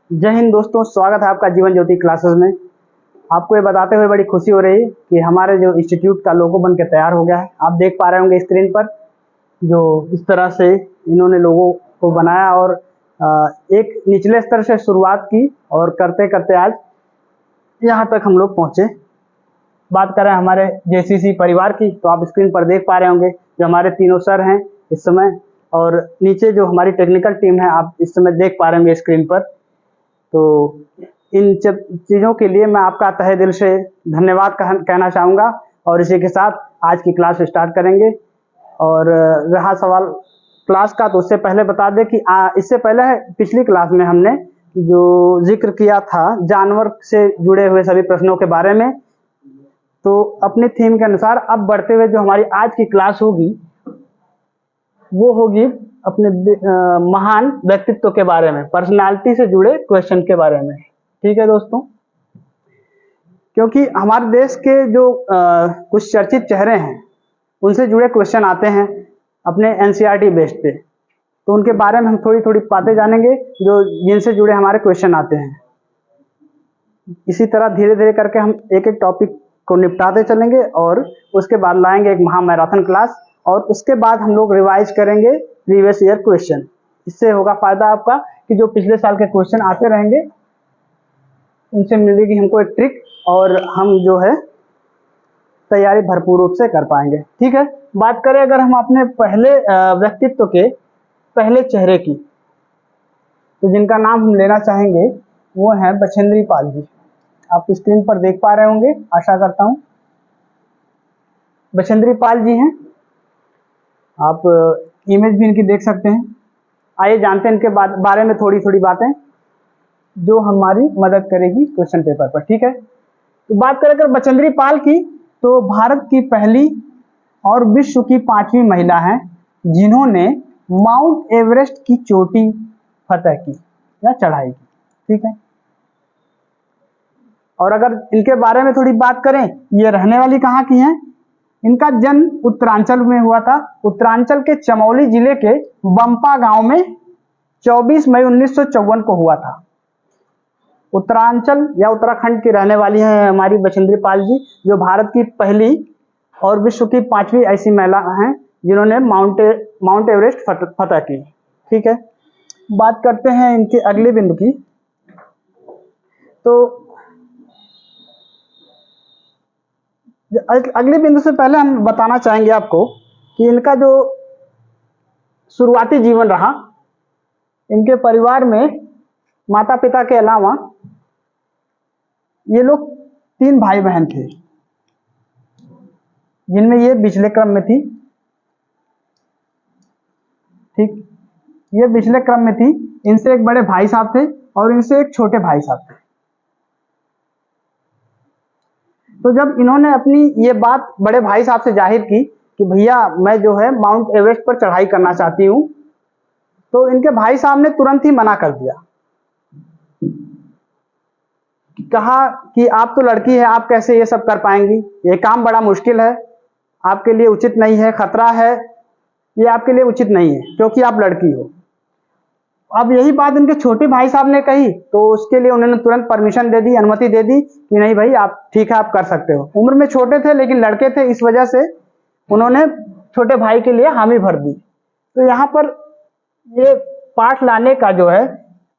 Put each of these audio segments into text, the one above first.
जय हिंद दोस्तों, स्वागत है आपका जीवन ज्योति क्लासेस में। आपको ये बताते हुए बड़ी खुशी हो रही है कि हमारे जो इंस्टीट्यूट का लोगो बन के तैयार हो गया है। आप देख पा रहे होंगे स्क्रीन पर जो इस तरह से इन्होंने लोगो को बनाया और एक निचले स्तर से शुरुआत की और करते करते आज यहाँ तक हम लोग पहुँचे। बात करें हमारे जेसीसी परिवार की तो आप स्क्रीन पर देख पा रहे होंगे जो हमारे तीनों सर हैं इस समय, और नीचे जो हमारी टेक्निकल टीम है आप इस समय देख पा रहे होंगे स्क्रीन पर। तो इन चीज़ों के लिए मैं आपका तहे दिल से धन्यवाद कहना चाहूँगा और इसी के साथ आज की क्लास स्टार्ट करेंगे। और रहा सवाल क्लास का, तो उससे पहले बता दें कि इससे पहले पिछली क्लास में हमने जो जिक्र किया था जानवर से जुड़े हुए सभी प्रश्नों के बारे में, तो अपने थीम के अनुसार अब बढ़ते हुए जो हमारी आज की क्लास होगी वो होगी अपने महान व्यक्तित्व के बारे में, पर्सनालिटी से जुड़े क्वेश्चन के बारे में। ठीक है दोस्तों, क्योंकि हमारे देश के जो कुछ चर्चित चेहरे हैं उनसे जुड़े क्वेश्चन आते हैं अपने एनसीईआरटी बेस्ड पे, तो उनके बारे में हम थोड़ी थोड़ी बातें जानेंगे जो जिनसे जुड़े हमारे क्वेश्चन आते हैं। इसी तरह धीरे धीरे करके हम एक एक टॉपिक को निपटाते चलेंगे और उसके बाद लाएंगे एक महा मैराथन क्लास, और उसके बाद हम लोग रिवाइज करेंगे प्रीवियस ईयर क्वेश्चन। इससे होगा फायदा आपका कि जो पिछले साल के क्वेश्चन आते रहेंगे उनसे मिलेगी हमको एक ट्रिक और हम जो है तैयारी भरपूर रूप से कर पाएंगे। ठीक है, बात करें अगर हम अपने पहले व्यक्तित्व के पहले चेहरे की, तो जिनका नाम हम लेना चाहेंगे वो है बछेंद्री पाल जी। आप स्क्रीन पर देख पा रहे होंगे, आशा करता हूँ। बछेंद्री पाल जी हैं, आप इमेज भी इनकी देख सकते हैं। आइए जानते हैं इनके बारे में थोड़ी थोड़ी बातें जो हमारी मदद करेगी क्वेश्चन पेपर पर। ठीक है, तो बात करें अगर बछेंद्री पाल की, तो भारत की पहली और विश्व की 5वीं महिला हैं जिन्होंने माउंट एवरेस्ट की चोटी फतह की या चढ़ाई की। ठीक है, और अगर इनके बारे में थोड़ी बात करें, ये रहने वाली कहाँ की हैं? इनका जन्म उत्तरांचल में हुआ था। उत्तरांचल के चमोली जिले के बंपा गांव में 24 मई 1954 को हुआ था। उत्तरांचल या उत्तराखंड की रहने वाली हैं हमारी बछेंद्री पाल जी, जो भारत की पहली और विश्व की 5वीं ऐसी महिला हैं जिन्होंने माउंट एवरेस्ट फतह की। ठीक है, बात करते हैं इनके अगले बिंदु की। तो अगले बिंदु से पहले हम बताना चाहेंगे आपको कि इनका जो शुरुआती जीवन रहा, इनके परिवार में माता पिता के अलावा ये लोग 3 भाई बहन थे, जिनमें ये पिछले क्रम में थी। ठीक, ये पिछले क्रम में थी। इनसे एक बड़े भाई साहब थे और इनसे एक छोटे भाई साहब थे। तो जब इन्होंने अपनी ये बात बड़े भाई साहब से जाहिर की कि भैया मैं जो है माउंट एवरेस्ट पर चढ़ाई करना चाहती हूँ, तो इनके भाई साहब ने तुरंत ही मना कर दिया। कहा कि आप तो लड़की है, आप कैसे ये सब कर पाएंगी, ये काम बड़ा मुश्किल है, आपके लिए उचित नहीं है, खतरा है, ये आपके लिए उचित नहीं है क्योंकि आप लड़की हो। अब यही बात इनके छोटे भाई साहब ने कही तो उसके लिए उन्होंने तुरंत परमिशन दे दी, अनुमति दे दी कि नहीं भाई आप ठीक है, आप कर सकते हो। उम्र में छोटे थे लेकिन लड़के थे, इस वजह से उन्होंने छोटे भाई के लिए हामी भर दी। तो यहाँ पर ये पाठ लाने का जो है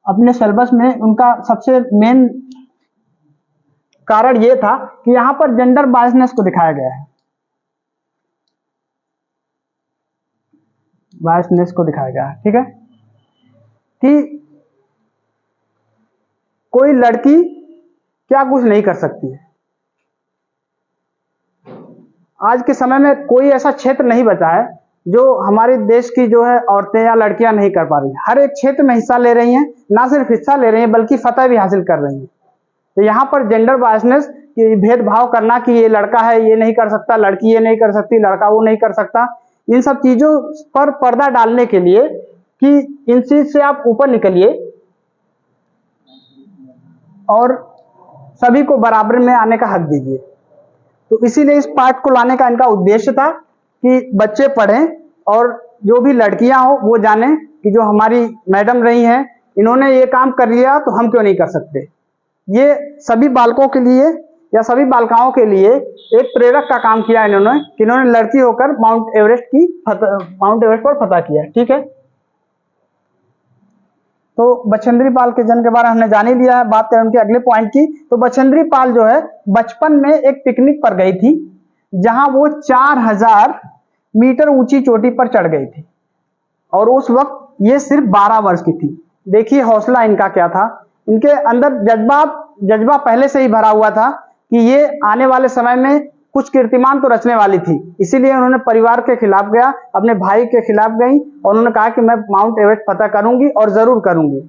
अपने सिलेबस में उनका सबसे मेन कारण ये था कि यहाँ पर जेंडर बायसनेस को दिखाया गया है, बायसनेस को दिखाया गया है। ठीक है, कि कोई लड़की क्या कुछ नहीं कर सकती है। आज के समय में कोई ऐसा क्षेत्र नहीं बचा है जो हमारे देश की जो है औरतें या लड़कियां नहीं कर पा रही हैं। हर एक क्षेत्र में हिस्सा ले रही हैं, ना सिर्फ हिस्सा ले रही हैं बल्कि फतह भी हासिल कर रही हैं। तो यहाँ पर जेंडर बायसनेस की भेदभाव करना कि ये लड़का है ये नहीं कर सकता, लड़की ये नहीं कर सकती, लड़का वो नहीं कर सकता, इन सब चीजों पर पर्दा डालने के लिए कि इन चीज से आप ऊपर निकलिए और सभी को बराबर में आने का हक दीजिए। तो इसीलिए इस पाठ को लाने का इनका उद्देश्य था कि बच्चे पढ़ें और जो भी लड़कियां हो वो जाने कि जो हमारी मैडम रही हैं इन्होंने ये काम कर लिया तो हम क्यों नहीं कर सकते। ये सभी बालकों के लिए या सभी बालिकाओं के लिए एक प्रेरक का काम किया इन्होंने कि इन्होंने लड़की होकर माउंट एवरेस्ट पर फतह किया। ठीक है, तो बछेंद्री पाल के जन्म के बारे में हमने जान ही लिया है। बात करें उनके अगले पॉइंट की, तो बछेंद्री पाल जो है बचपन में एक पिकनिक पर गई थी जहां वो 4000 मीटर ऊंची चोटी पर चढ़ गई थी और उस वक्त ये सिर्फ 12 वर्ष की थी। देखिए हौसला इनका क्या था, इनके अंदर जज्बा पहले से ही भरा हुआ था कि ये आने वाले समय में कुछ कीर्तिमान तो रचने वाली थी। इसीलिए उन्होंने परिवार के खिलाफ गया, अपने भाई के खिलाफ गई और उन्होंने कहा कि मैं माउंट एवरेस्ट फतह करूंगी और जरूर करूंगी।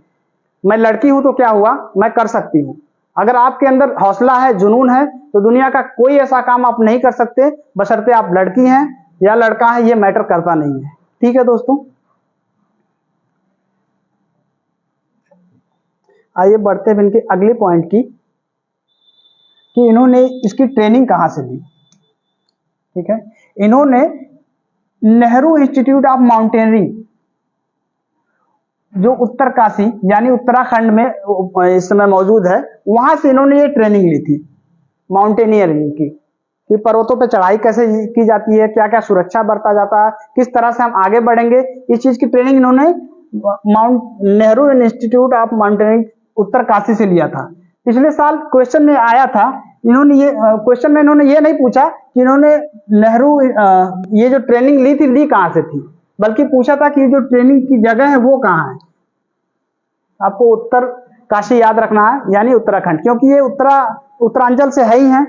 मैं लड़की हूं तो क्या हुआ, मैं कर सकती हूं। अगर आपके अंदर हौसला है, जुनून है, तो दुनिया का कोई ऐसा काम आप नहीं कर सकते, बशर्ते आप लड़की हैं या लड़का है, ये मैटर करता नहीं है। ठीक है दोस्तों, आइए बढ़ते हैं इनके अगले पॉइंट की कि इन्होंने इसकी ट्रेनिंग कहां से ली। ठीक है, इन्होंने नेहरू इंस्टीट्यूट ऑफ माउंटेनियरिंग जो उत्तरकाशी यानी उत्तराखंड में इस समय मौजूद है, वहां से इन्होंने ये ट्रेनिंग ली थी माउंटेनियरिंग की, कि पर्वतों पर चढ़ाई कैसे की जाती है, क्या क्या सुरक्षा बरता जाता है, किस तरह से हम आगे बढ़ेंगे, इस चीज की ट्रेनिंग इन्होंने Nehru institute of mountaineering Uttarkashi से लिया था। पिछले साल क्वेश्चन में आया था, इन्होंने ये नहीं पूछा कि इन्होंने ये जो ट्रेनिंग ली कहां से थी, बल्कि पूछा था कि जो ट्रेनिंग की जगह है वो कहां है। आपको उत्तर काशी याद रखना है, यानी उत्तराखंड, क्योंकि ये उत्तरांचल से है ही हैं।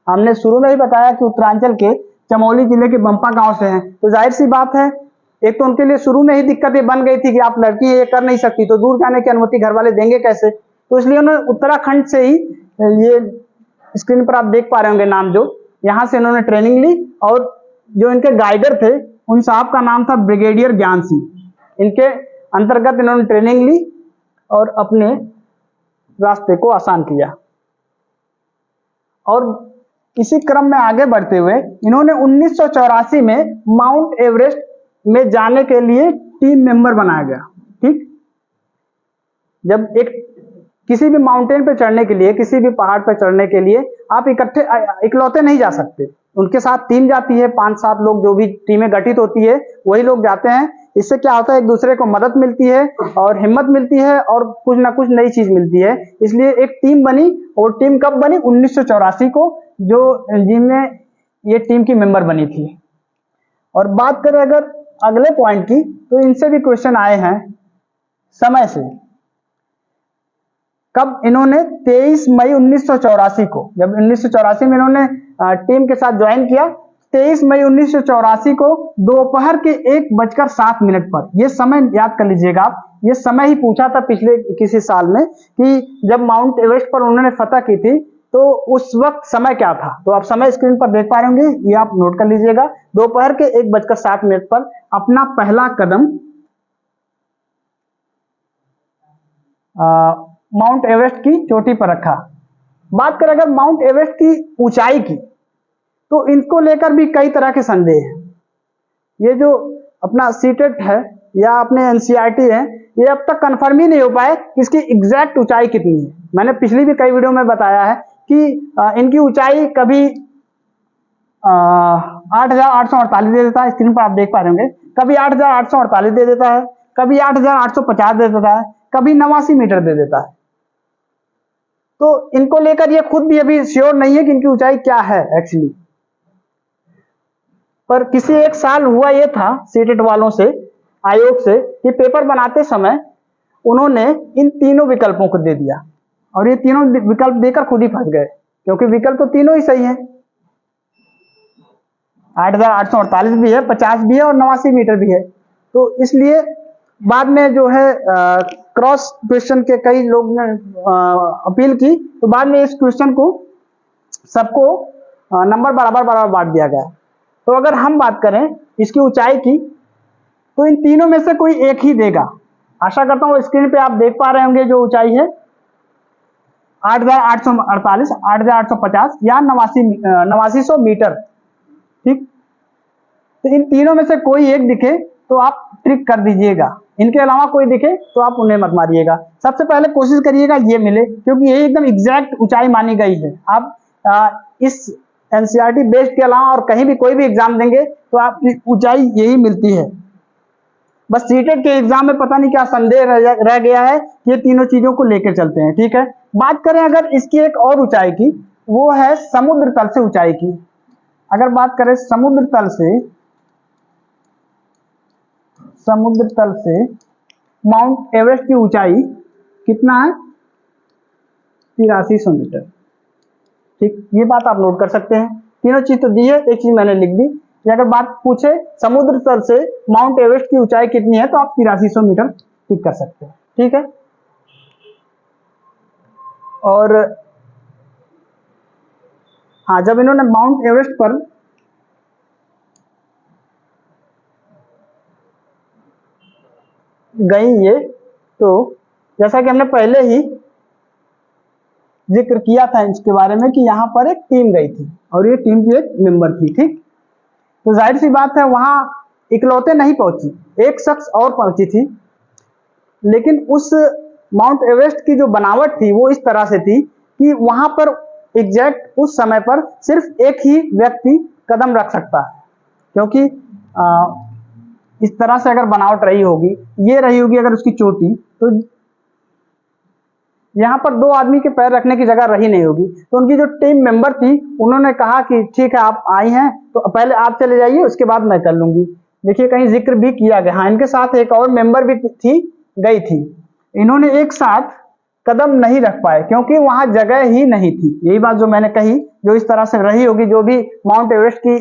हमने शुरू में ही बताया कि उत्तरांचल के चमोली जिले के बंपा गांव से हैं, तो जाहिर सी बात है एक तो उनके लिए शुरू में ही दिक्कत बन गई थी कि आप लड़की हैं, ये कर नहीं सकती, तो दूर जाने की अनुमति घर वाले देंगे कैसे, तो इसलिए उन्होंने उत्तराखंड से ही, ये स्क्रीन पर आप देख पा रहे होंगे नाम, जो यहां से इन्होंने ट्रेनिंग ली और जो इनके गाइडर थे उन साहब का नाम था ब्रिगेडियर ज्ञान सिंह। इनके अंतर्गत इन्होंने ट्रेनिंग ली और अपने रास्ते को आसान किया। और इसी क्रम में आगे बढ़ते हुए इन्होंने 1984 में माउंट एवरेस्ट में जाने के लिए टीम मेंबर बनाया गया। ठीक, जब किसी भी माउंटेन पे चढ़ने के लिए, किसी भी पहाड़ पे चढ़ने के लिए आप इकलौते नहीं जा सकते, उनके साथ टीम जाती है, 5-7 लोग, जो भी टीमें गठित होती है वही लोग जाते हैं। इससे क्या होता है, एक दूसरे को मदद मिलती है और हिम्मत मिलती है और कुछ ना कुछ नई चीज मिलती है। इसलिए एक टीम बनी, और टीम कब बनी, 1984 को, जिनमें ये टीम की मेंबर बनी थी। और बात करें अगर अगले पॉइंट की, तो इनसे भी क्वेश्चन आए हैं समय से। कब इन्होंने 23 मई 1984 को, जब 1984 में इन्होंने टीम के साथ ज्वाइन किया, 23 मई 1984 को दोपहर के 1:07 पर, यह समय याद कर लीजिएगा आप, ये समय ही पूछा था पिछले किसी साल में कि जब माउंट एवरेस्ट पर उन्होंने फतह की थी तो उस वक्त समय क्या था। तो आप समय स्क्रीन पर देख पा रहे होंगे, ये आप नोट कर लीजिएगा। दोपहर के 1:07 पर अपना पहला कदम माउंट एवरेस्ट की चोटी पर रखा। बात करें अगर माउंट एवरेस्ट की ऊंचाई की, तो इनको लेकर भी कई तरह के संदेह हैं। ये जो अपना सीटेट है या अपने एनसीईआरटी है, ये अब तक कंफर्म ही नहीं हो पाए कि इसकी एग्जैक्ट ऊंचाई कितनी है। मैंने पिछली भी कई वीडियो में बताया है कि इनकी ऊंचाई कभी 8,848 दे देता है, स्क्रीन पर आप देख पा रहे होंगे, कभी 8,848 दे देता है, कभी 8,850 दे देता है, कभी 89 मीटर दे देता है। तो इनको लेकर ये खुद भी अभी श्योर नहीं है कि इनकी ऊंचाई क्या है एक्चुअली। पर किसी एक साल हुआ ये था सीटेट वालों से, आयोग से, कि पेपर बनाते समय उन्होंने इन तीनों विकल्पों को दे दिया और ये तीनों विकल्प देकर खुद ही फंस गए, क्योंकि विकल्प तो तीनों ही सही है, 8,848 भी है, 50 भी है और 89 मीटर भी है। तो इसलिए बाद में जो है क्रॉस क्वेश्चन के कई लोग ने अपील की, तो बाद में इस क्वेश्चन को सबको नंबर बराबर बांट दिया गया। तो अगर हम बात करें इसकी ऊंचाई की, तो इन तीनों में से कोई एक ही देगा। आशा करता हूं स्क्रीन पे आप देख पा रहे होंगे जो ऊंचाई है 8,848, 8,850 या 8900 मीटर। ठीक, तो इन तीनों में से कोई एक दिखे तो आप ट्रिक कर दीजिएगा, इनके अलावा कोई दिखे तो आप उन्हें मत मारिएगा। सबसे पहले कोशिश करिएगा ये मिले, क्योंकि ये एकदम एग्जैक्ट ऊंचाई मानी गई है। आप इस एनसीईआरटी बेस्ड के अलावा और कहीं भी कोई भी एग्जाम देंगे तो आपकी ऊंचाई यही मिलती है। बस सीटेट के एग्जाम में पता नहीं क्या संदेह रह गया है, ये तीनों चीजों को लेकर चलते हैं, ठीक है। बात करें अगर इसकी एक और ऊंचाई की, वो है समुद्र तल से ऊंचाई की। अगर बात करें समुद्र तल से माउंट एवरेस्ट की ऊंचाई कितना है, 8300 मीटर। ठीक, ये बात आप नोट कर सकते हैं। तीनों चीज तो दी है, एक चीज मैंने लिख दी। ये अगर बात पूछे समुद्र तल से माउंट एवरेस्ट की ऊंचाई कितनी है, तो आप 8300 मीटर टिक कर सकते हैं, ठीक है। और हाँ, जब इन्होंने माउंट एवरेस्ट पर गई ये, तो जैसा कि हमने पहले ही जिक्र किया था इसके बारे में कि यहाँ पर एक टीम गई थी और ये टीम की एक मेंबर थी, ठीक। तो जाहिर सी बात है वहां इकलौते नहीं पहुंची, एक शख्स और पहुंची थी। लेकिन उस माउंट एवरेस्ट की जो बनावट थी वो इस तरह से थी कि वहां पर एग्जैक्ट उस समय पर सिर्फ एक ही व्यक्ति कदम रख सकता है, क्योंकि इस तरह से अगर बनावट रही होगी, ये रही होगी अगर उसकी चोटी, तो यहाँ पर दो आदमी के पैर रखने की जगह रही नहीं होगी। तो उनकी जो टीम मेंबर थी उन्होंने कहा कि ठीक है, आप आई हैं तो पहले आप चले जाइए, उसके बाद मैं कर लूंगी। देखिए कहीं जिक्र भी किया गया, हाँ, इनके साथ एक और मेंबर भी थी, गई थी। इन्होंने एक साथ कदम नहीं रख पाए क्योंकि वहां जगह ही नहीं थी। यही बात जो मैंने कही, जो इस तरह से रही होगी, जो भी माउंट एवरेस्ट की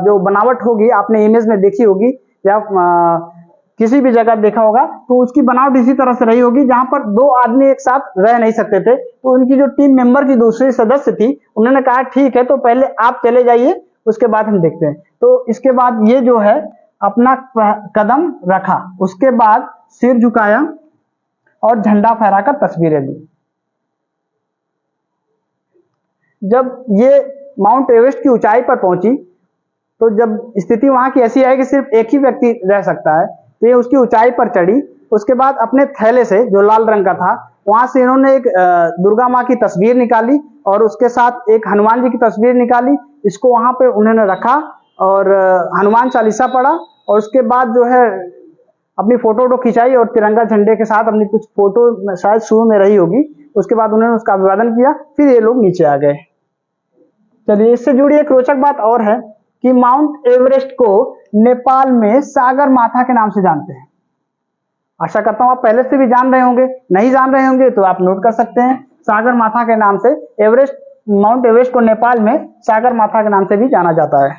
जो बनावट होगी आपने इमेज में देखी होगी या किसी भी जगह देखा होगा, तो उसकी बनावट इसी तरह से रही होगी जहां पर दो आदमी एक साथ रह नहीं सकते थे। तो उनकी जो टीम मेंबर की दूसरी सदस्य थी, उन्होंने कहा ठीक है, तो पहले आप चले जाइए, उसके बाद हम देखते हैं। तो इसके बाद ये जो है अपना कदम रखा, उसके बाद सिर झुकाया और झंडा फहराकर तस्वीरें ली। जब ये माउंट एवरेस्ट की ऊंचाई पर पहुंची, तो जब स्थिति वहां की ऐसी है कि सिर्फ एक ही व्यक्ति रह सकता है, तो ये उसकी ऊंचाई पर चढ़ी। उसके बाद अपने थैले से, जो लाल रंग का था, वहां से इन्होंने एक दुर्गा माँ की तस्वीर निकाली और उसके साथ एक हनुमान जी की तस्वीर निकाली। इसको वहां पे उन्होंने रखा और हनुमान चालीसा पढ़ा और उसके बाद जो है अपनी फोटो खिंचाई और तिरंगा झंडे के साथ अपनी कुछ फोटो शायद शुरू में रही होगी। उसके बाद उन्होंने उसका अभिवादन किया, फिर ये लोग नीचे आ गए। चलिए, इससे जुड़ी एक रोचक बात और है कि माउंट एवरेस्ट को नेपाल में सागर माथा के नाम से जानते हैं। आशा करता हूं आप पहले से भी जान रहे होंगे, नहीं जान रहे होंगे तो आप नोट कर सकते हैं। सागर माथा के नाम से माउंट एवरेस्ट को नेपाल में सागर माथा के नाम से भी जाना जाता है।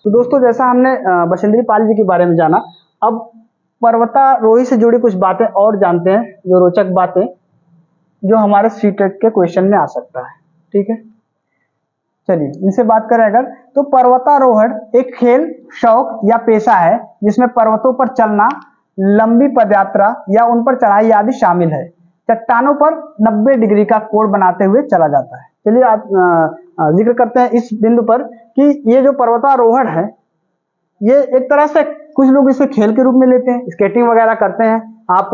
तो दोस्तों, जैसा हमने बछेंद्री पाल जी के बारे में जाना, अब पर्वतारोही से जुड़ी कुछ बातें और जानते हैं, जो रोचक बातें जो हमारे सीटेट के क्वेश्चन में आ सकता है, ठीक है। चलिए, इनसे बात करें अगर, तो पर्वतारोहण एक खेल, शौक या पेशा है जिसमें पर्वतों पर चलना, लंबी पदयात्रा या उन पर चढ़ाई आदि शामिल है। चट्टानों पर 90 डिग्री का कोण बनाते हुए चला जाता है। चलिए, आप जिक्र करते हैं इस बिंदु पर कि ये जो पर्वतारोहण है, ये एक तरह से कुछ लोग इसे खेल के रूप में लेते हैं, स्केटिंग वगैरह करते हैं। आप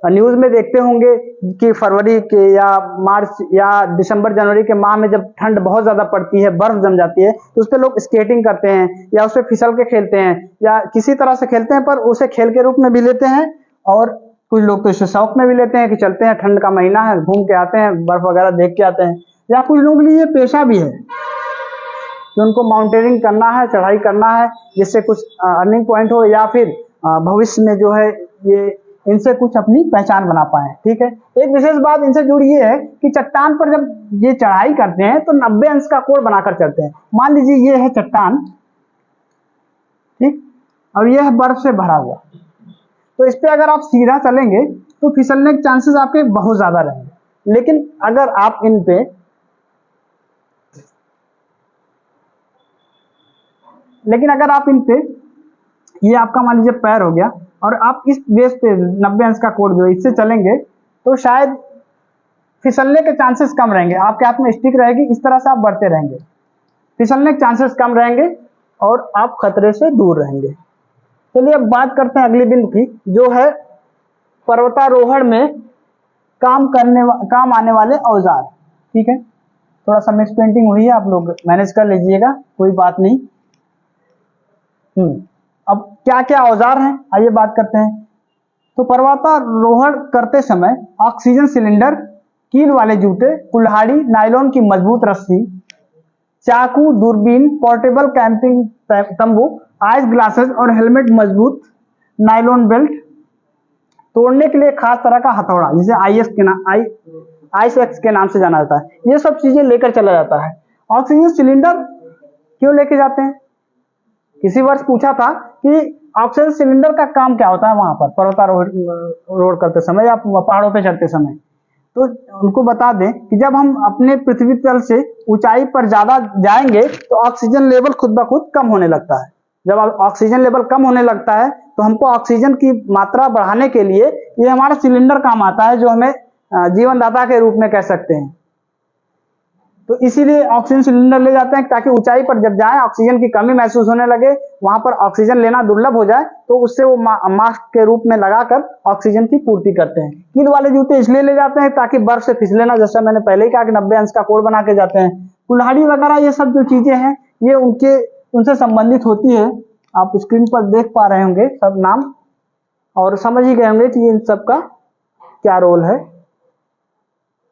न्यूज में देखते होंगे कि फरवरी के या मार्च या दिसंबर जनवरी के माह में जब ठंड बहुत ज्यादा पड़ती है, बर्फ जम जाती है, तो उस पर लोग स्केटिंग करते हैं या उसे फिसल के खेलते हैं या किसी तरह से खेलते हैं, पर उसे खेल के रूप में भी लेते हैं। और कुछ लोग तो इसे शौक में भी लेते हैं कि चलते हैं, ठंड का महीना है, घूम के आते हैं, बर्फ वगैरह देख के आते हैं। या कुछ लोगों के लिए ये पेशा भी है कि उनको माउंटेनिंग करना है, चढ़ाई करना है, जिससे कुछ अर्निंग पॉइंट हो या फिर भविष्य में जो है ये इनसे कुछ अपनी पहचान बना पाए, ठीक है। एक विशेष बात इनसे जुड़ी ये है कि चट्टान पर जब ये चढ़ाई करते हैं तो 90 अंश का कोण बनाकर चलते हैं। मान लीजिए ये है चट्टान, ठीक, और ये है बर्फ से भरा हुआ, तो इस पे अगर आप सीधा चलेंगे तो फिसलने के चांसेस आपके बहुत ज्यादा रहेंगे। लेकिन अगर आप इन पे ये आपका मान लीजिए पैर हो गया और आप इस बेस पे 90 अंश का कोण जो इससे चलेंगे तो शायद फिसलने के चांसेस कम रहेंगे। आपके हाथ में स्टिक रहेगी, इस तरह से आप बढ़ते रहेंगे, फिसलने के चांसेस कम रहेंगे और आप खतरे से दूर रहेंगे। चलिए अब बात करते हैं अगले बिंदु की, जो है पर्वतारोहण में काम आने वाले औजार। ठीक है, थोड़ा सा मिस पेंटिंग हुई है, आप लोग मैनेज कर लीजिएगा, कोई बात नहीं। अब क्या क्या औजार हैं, आइए बात करते हैं। तो पर्वतारोहण करते समय ऑक्सीजन सिलेंडर, कील वाले जूते, कुल्हाड़ी, नायलॉन की मजबूत रस्सी, चाकू, दूरबीन, पोर्टेबल कैंपिंग तंबू, आइस ग्लासेस और हेलमेट, मजबूत नायलॉन बेल्ट, तोड़ने के लिए खास तरह का हथौड़ा जिसे आइस एक्स के नाम से जाना जाता है, ये सब चीजें लेकर चला जाता है। ऑक्सीजन सिलेंडर क्यों लेके जाते हैं? किसी वर्ष पूछा था कि ऑक्सीजन सिलेंडर का काम क्या होता है वहां पर पर्वतारोहण करते समय या पहाड़ों पे चढ़ते समय। तो उनको बता दें कि जब हम अपने पृथ्वी तल से ऊंचाई पर ज्यादा जाएंगे तो ऑक्सीजन लेवल खुद ब खुद कम होने लगता है। जब ऑक्सीजन लेवल कम होने लगता है तो हमको ऑक्सीजन की मात्रा बढ़ाने के लिए ये हमारा सिलेंडर काम आता है, जो हमें जीवनदाता के रूप में कह सकते हैं। तो इसीलिए ऑक्सीजन सिलेंडर ले जाते हैं ताकि ऊंचाई पर जब जाएं ऑक्सीजन की कमी महसूस होने लगे, वहां पर ऑक्सीजन लेना दुर्लभ हो जाए तो उससे वो मास्क के रूप में लगाकर ऑक्सीजन की पूर्ति करते हैं। कील वाले जूते इसलिए ले जाते हैं ताकि बर्फ से फिसले ना, जैसा मैंने पहले ही कहा कि 90 अंश का कोड बना के जाते हैं। कुल्हाड़ी वगैरह ये सब जो चीजें हैं ये उनसे संबंधित होती है। आप स्क्रीन पर देख पा रहे होंगे सब नाम, और समझ ही गए होंगे कि इन सब का क्या रोल है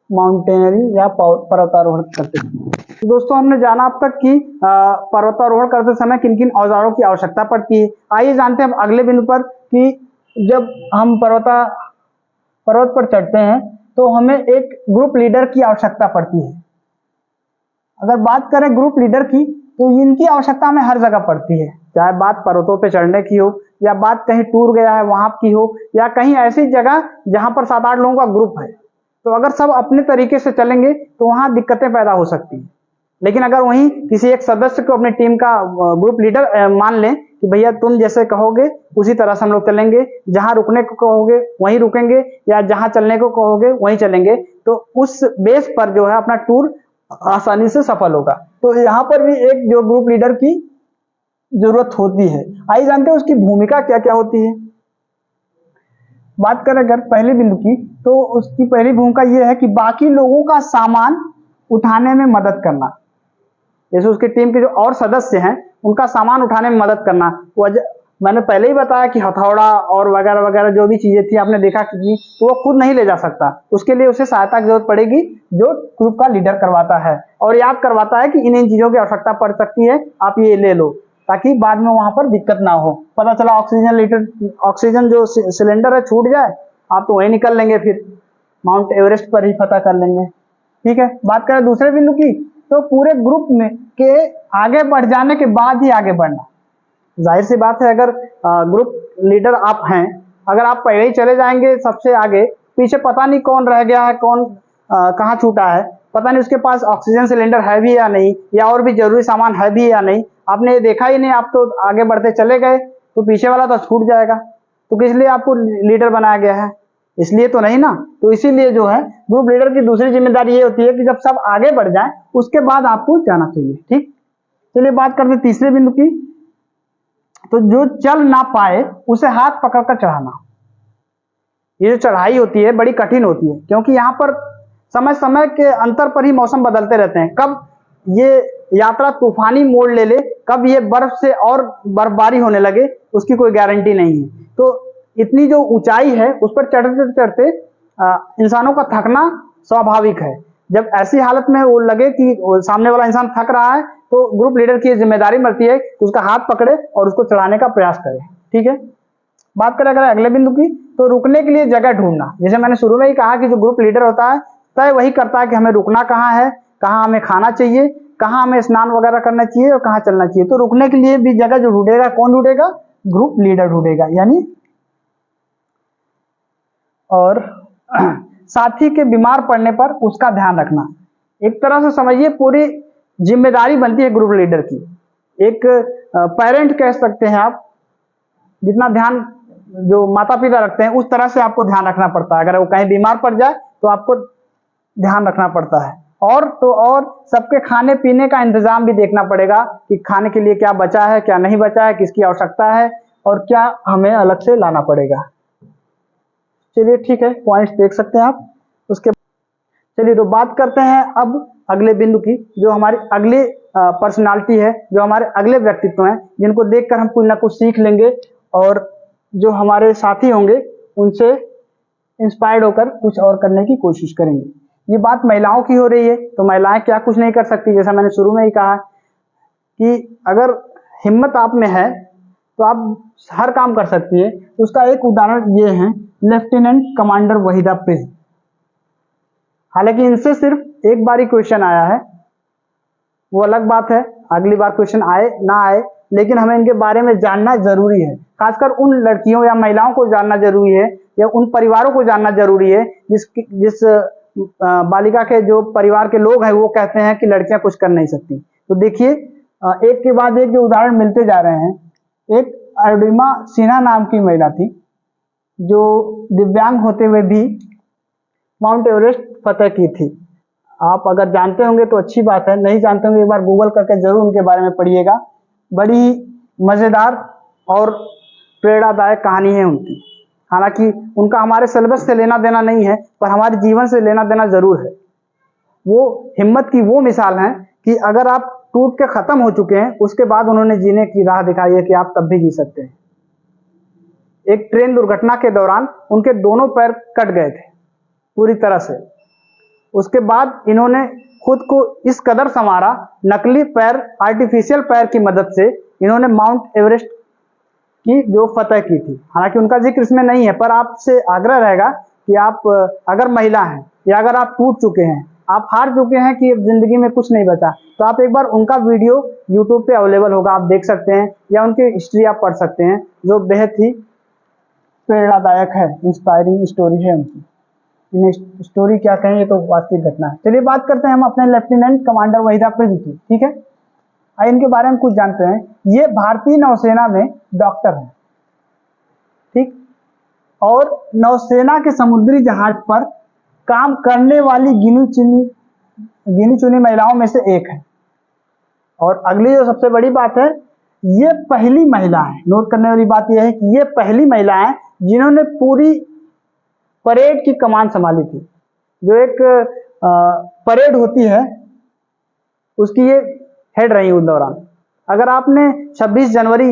माउंटेनरिंग या पर्वतारोहण करते समय। तो दोस्तों हमने जाना अब तक कि पर्वतारोहण करते समय किन किन औजारों की आवश्यकता पड़ती है। आइए जानते हैं अब अगले बिंदु पर कि जब हम पर्वत पर चढ़ते हैं तो हमें एक ग्रुप लीडर की आवश्यकता पड़ती है। अगर बात करें ग्रुप लीडर की तो इनकी आवश्यकता हमें हर जगह पड़ती है, चाहे बात पर्वतों पे चढ़ने की हो या बात कहीं टूर गया है वहां की हो या कहीं ऐसी जगह जहां पर 7-8 लोगों का ग्रुप है। तो अगर सब अपने तरीके से चलेंगे तो वहां दिक्कतें पैदा हो सकती हैं। लेकिन अगर वहीं किसी एक सदस्य को अपनी टीम का ग्रुप लीडर मान लें कि भैया तुम जैसे कहोगे उसी तरह से हम लोग चलेंगे, जहां रुकने को कहोगे वहीं रुकेंगे या जहां चलने को कहोगे वहीं चलेंगे, तो उस बेस पर जो है अपना टूर आसानी से सफल होगा। तो यहाँ पर भी एक जो ग्रुप लीडर की जरूरत होती है। आइए जानते हैं उसकी भूमिका क्या क्या होती है। बात करें अगर पहले बिंदु की तो उसकी पहली भूमिका यह है कि बाकी लोगों का सामान उठाने में मदद करना। जैसे उसकी टीम के जो और सदस्य हैं उनका सामान उठाने में मदद करना। मैंने पहले ही बताया कि हथौड़ा और वगैरह वगैरह जो भी चीजें थी आपने देखा कितनी, तो वो खुद नहीं ले जा सकता, उसके लिए उसे सहायता की जरूरत पड़ेगी जो ग्रुप का लीडर करवाता है और याद करवाता है कि इन इन चीजों की आवश्यकता पड़ सकती है, आप ये ले लो, ताकि बाद में वहां पर दिक्कत ना हो। पता चला ऑक्सीजन जो सिलेंडर है छूट जाए, आप तो वहीं निकल लेंगे, फिर माउंट एवरेस्ट पर ही फतह कर लेंगे। ठीक है, बात करें दूसरे बिंदु की तो पूरे ग्रुप में के आगे बढ़ जाने के बाद ही आगे बढ़ना। जाहिर सी बात है, अगर ग्रुप लीडर आप हैं, अगर आप पहले ही चले जाएंगे सबसे आगे, पीछे पता नहीं कौन रह गया है, कौन कहाँ छूटा है, पता नहीं उसके पास ऑक्सीजन सिलेंडर है भी या नहीं, या और भी जरूरी सामान है भी या नहीं, आपने ये देखा ही नहीं, आप तो आगे बढ़ते चले गए, तो पीछे वाला तो छूट जाएगा। तो किस लिए आपको लीडर बनाया गया है? इसलिए तो नहीं ना। तो इसीलिए जो है ग्रुप लीडर की दूसरी जिम्मेदारी ये होती है कि जब सब आगे बढ़ जाए उसके बाद आपको जाना चाहिए। ठीक, चलिए बात करते हैं तीसरे बिंदु की। तो जो चल ना पाए उसे हाथ पकड़कर चढ़ाना। ये जो चढ़ाई होती है बड़ी कठिन होती है, क्योंकि यहाँ पर समय समय के अंतर पर ही मौसम बदलते रहते हैं। कब ये यात्रा तूफानी मोड़ ले ले, कब ये बर्फ से और बर्फबारी होने लगे, उसकी कोई गारंटी नहीं है। तो इतनी जो ऊंचाई है उस पर चढ़ते चढ़ते इंसानों का थकना स्वाभाविक है। जब ऐसी हालत में वो लगे कि सामने वाला इंसान थक रहा है तो ग्रुप लीडर की जिम्मेदारी बनती है कि उसका हाथ पकड़े और उसको चढ़ाने का प्रयास करे। ठीक है, बात करें अगर अगले बिंदु की तो रुकने के लिए जगह ढूंढना। जैसे मैंने शुरू में ही कहा कि जो ग्रुप लीडर होता है तय वही करता है कि हमें रुकना कहाँ है, कहाँ हमें खाना चाहिए, कहाँ हमें स्नान वगैरह करना चाहिए और कहाँ चलना चाहिए। तो रुकने के लिए भी जगह जो ढूंढेगा, कौन ढूंढेगा? Group leader ढूंढेगा। यानी और साथी के बीमार पड़ने पर उसका ध्यान रखना। एक तरह से समझिए पूरी जिम्मेदारी बनती है ग्रुप लीडर की। एक पेरेंट कह सकते हैं आप, जितना ध्यान जो माता पिता रखते हैं उस तरह से आपको ध्यान रखना पड़ता है। अगर वो कहीं बीमार पड़ जाए तो आपको ध्यान रखना पड़ता है। और तो और सबके खाने पीने का इंतजाम भी देखना पड़ेगा कि खाने के लिए क्या बचा है, क्या नहीं बचा है, किसकी आवश्यकता है, और क्या हमें अलग से लाना पड़ेगा। चलिए ठीक है, पॉइंट्स देख सकते हैं आप। उसके चलिए तो बात करते हैं अब अगले बिंदु की, जो हमारी अगली पर्सनालिटी है, जो हमारे अगले व्यक्तित्व हैं, जिनको देखकर हम कुछ ना कुछ सीख लेंगे और जो हमारे साथी होंगे उनसे इंस्पायर्ड होकर कुछ और करने की कोशिश करेंगे। ये बात महिलाओं की हो रही है, तो महिलाएं क्या कुछ नहीं कर सकती। जैसा मैंने शुरू में ही कहा कि अगर हिम्मत आप में है तो आप हर काम कर सकती है। उसका एक उदाहरण ये है लेफ्टिनेंट कमांडर वहीदा प्रिंस। हालांकि इनसे सिर्फ एक बार ही क्वेश्चन आया है, वो अलग बात है, अगली बार क्वेश्चन आए ना आए, लेकिन हमें इनके बारे में जानना जरूरी है। खासकर उन लड़कियों या महिलाओं को जानना जरूरी है, या उन परिवारों को जानना जरूरी है जिस बालिका के जो परिवार के लोग हैं वो कहते हैं कि लड़कियां कुछ कर नहीं सकती। तो देखिए एक के बाद एक जो उदाहरण मिलते जा रहे हैं। एक अर्डिमा सिन्हा नाम की महिला थी, जो दिव्यांग होते हुए भी माउंट एवरेस्ट फतेह की थी। आप अगर जानते होंगे तो अच्छी बात है, नहीं जानते होंगे एक बार गूगल करके जरूर उनके बारे में पढ़िएगा। बड़ी मजेदार और प्रेरणादायक कहानी है उनकी। हालांकि उनका हमारे सिलेबस से लेना देना नहीं है, पर हमारे जीवन से लेना देना जरूर है। वो हिम्मत की वो मिसाल है कि अगर आप टूट के खत्म हो चुके हैं, उसके बाद उन्होंने जीने की राह दिखाई है कि आप तब भी जी सकते हैं। एक ट्रेन दुर्घटना के दौरान उनके दोनों पैर कट गए थे पूरी तरह से। उसके बाद इन्होंने खुद को इस कदर संवारा, नकली पैर, आर्टिफिशियल पैर की मदद से इन्होंने माउंट एवरेस्ट की जो फतेह की थी। हालांकि उनका जिक्र इसमें नहीं है, पर आपसे आग्रह रहेगा कि आप अगर महिला हैं या अगर आप टूट चुके हैं, आप हार चुके हैं कि जिंदगी में कुछ नहीं बचा, तो आप एक बार उनका वीडियो यूट्यूब पे अवेलेबल होगा, आप देख सकते हैं, या उनकी हिस्ट्री आप पढ़ सकते हैं, जो बेहद ही प्रेरणादायक है, इंस्पायरिंग स्टोरी है उनकी। इन्हें स्टोरी क्या कहें, ये तो वास्तविक घटना है। चलिए बात करते हैं हम अपने लेफ्टिनेंट कमांडर वहीदा प्रिंस की। ठीक है, आइए इनके बारे में कुछ जानते हैं। ये भारतीय नौसेना में डॉक्टर हैं, ठीक, और नौसेना के समुद्री जहाज पर काम करने वाली गिनी चुनी महिलाओं में से एक है। और अगली जो सबसे बड़ी बात है, ये पहली महिला है। नोट करने वाली बात यह है कि ये पहली महिला है जिन्होंने पूरी परेड की कमान संभाली थी। जो एक परेड होती है उसकी ये हेड रही उस दौरान। अगर आपने 26 जनवरी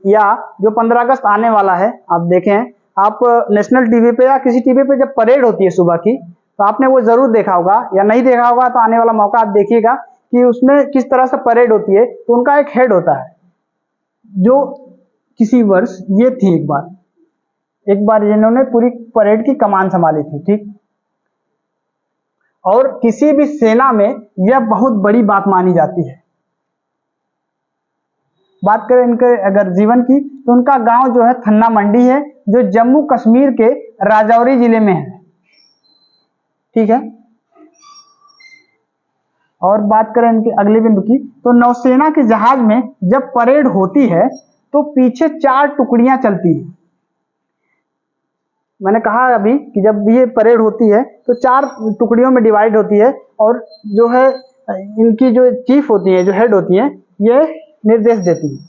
या जो 15 अगस्त आने वाला है, आप देखें, आप नेशनल टीवी पे या किसी टीवी पे जब परेड होती है सुबह की, तो आपने वो जरूर देखा होगा, या नहीं देखा होगा तो आने वाला मौका आप देखिएगा कि उसमें किस तरह से परेड होती है। तो उनका एक हेड होता है, जो किसी वर्ष ये थी एक बार जिन्होंने पूरी परेड की कमान संभाली थी। ठीक, और किसी भी सेना में यह बहुत बड़ी बात मानी जाती है। बात करें इनके अगर जीवन की, तो उनका गांव जो है थन्ना मंडी है, जो जम्मू कश्मीर के राजौरी जिले में है। ठीक है, और बात करें इनके अगले बिंदु की, तो नौसेना के जहाज में जब परेड होती है तो पीछे 4 टुकड़ियां चलती हैं। मैंने कहा अभी कि जब ये परेड होती है तो 4 टुकड़ियों में डिवाइड होती है, और जो है इनकी जो चीफ होती है, जो हेड होती है, ये निर्देश देती है।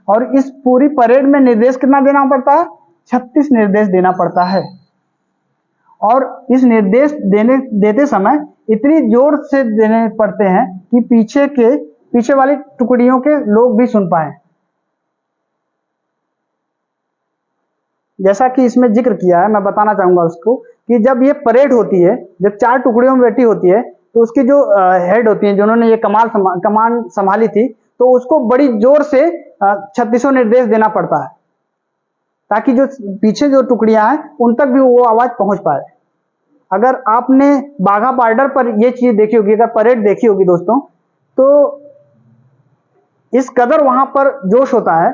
और इस पूरी परेड में निर्देश कितना देना पड़ता है? 36 निर्देश देना पड़ता है। और इस निर्देश देते समय इतनी जोर से देने पड़ते हैं कि पीछे वाली टुकड़ियों के लोग भी सुन पाए। जैसा कि इसमें जिक्र किया है, मैं बताना चाहूंगा उसको कि जब ये परेड होती है, जब 4 टुकड़ियों में बैठी होती है, तो उसकी जो हेड होती है, जिन्होंने ये कमान संभाली थी, तो उसको बड़ी जोर से 3600 निर्देश देना पड़ता है, ताकि जो पीछे जो टुकड़ियां हैं उन तक भी वो आवाज पहुंच पाए। अगर आपने बाघा बॉर्डर पर ये चीज देखी होगी, अगर परेड देखी होगी दोस्तों, तो इस कदर वहां पर जोश होता है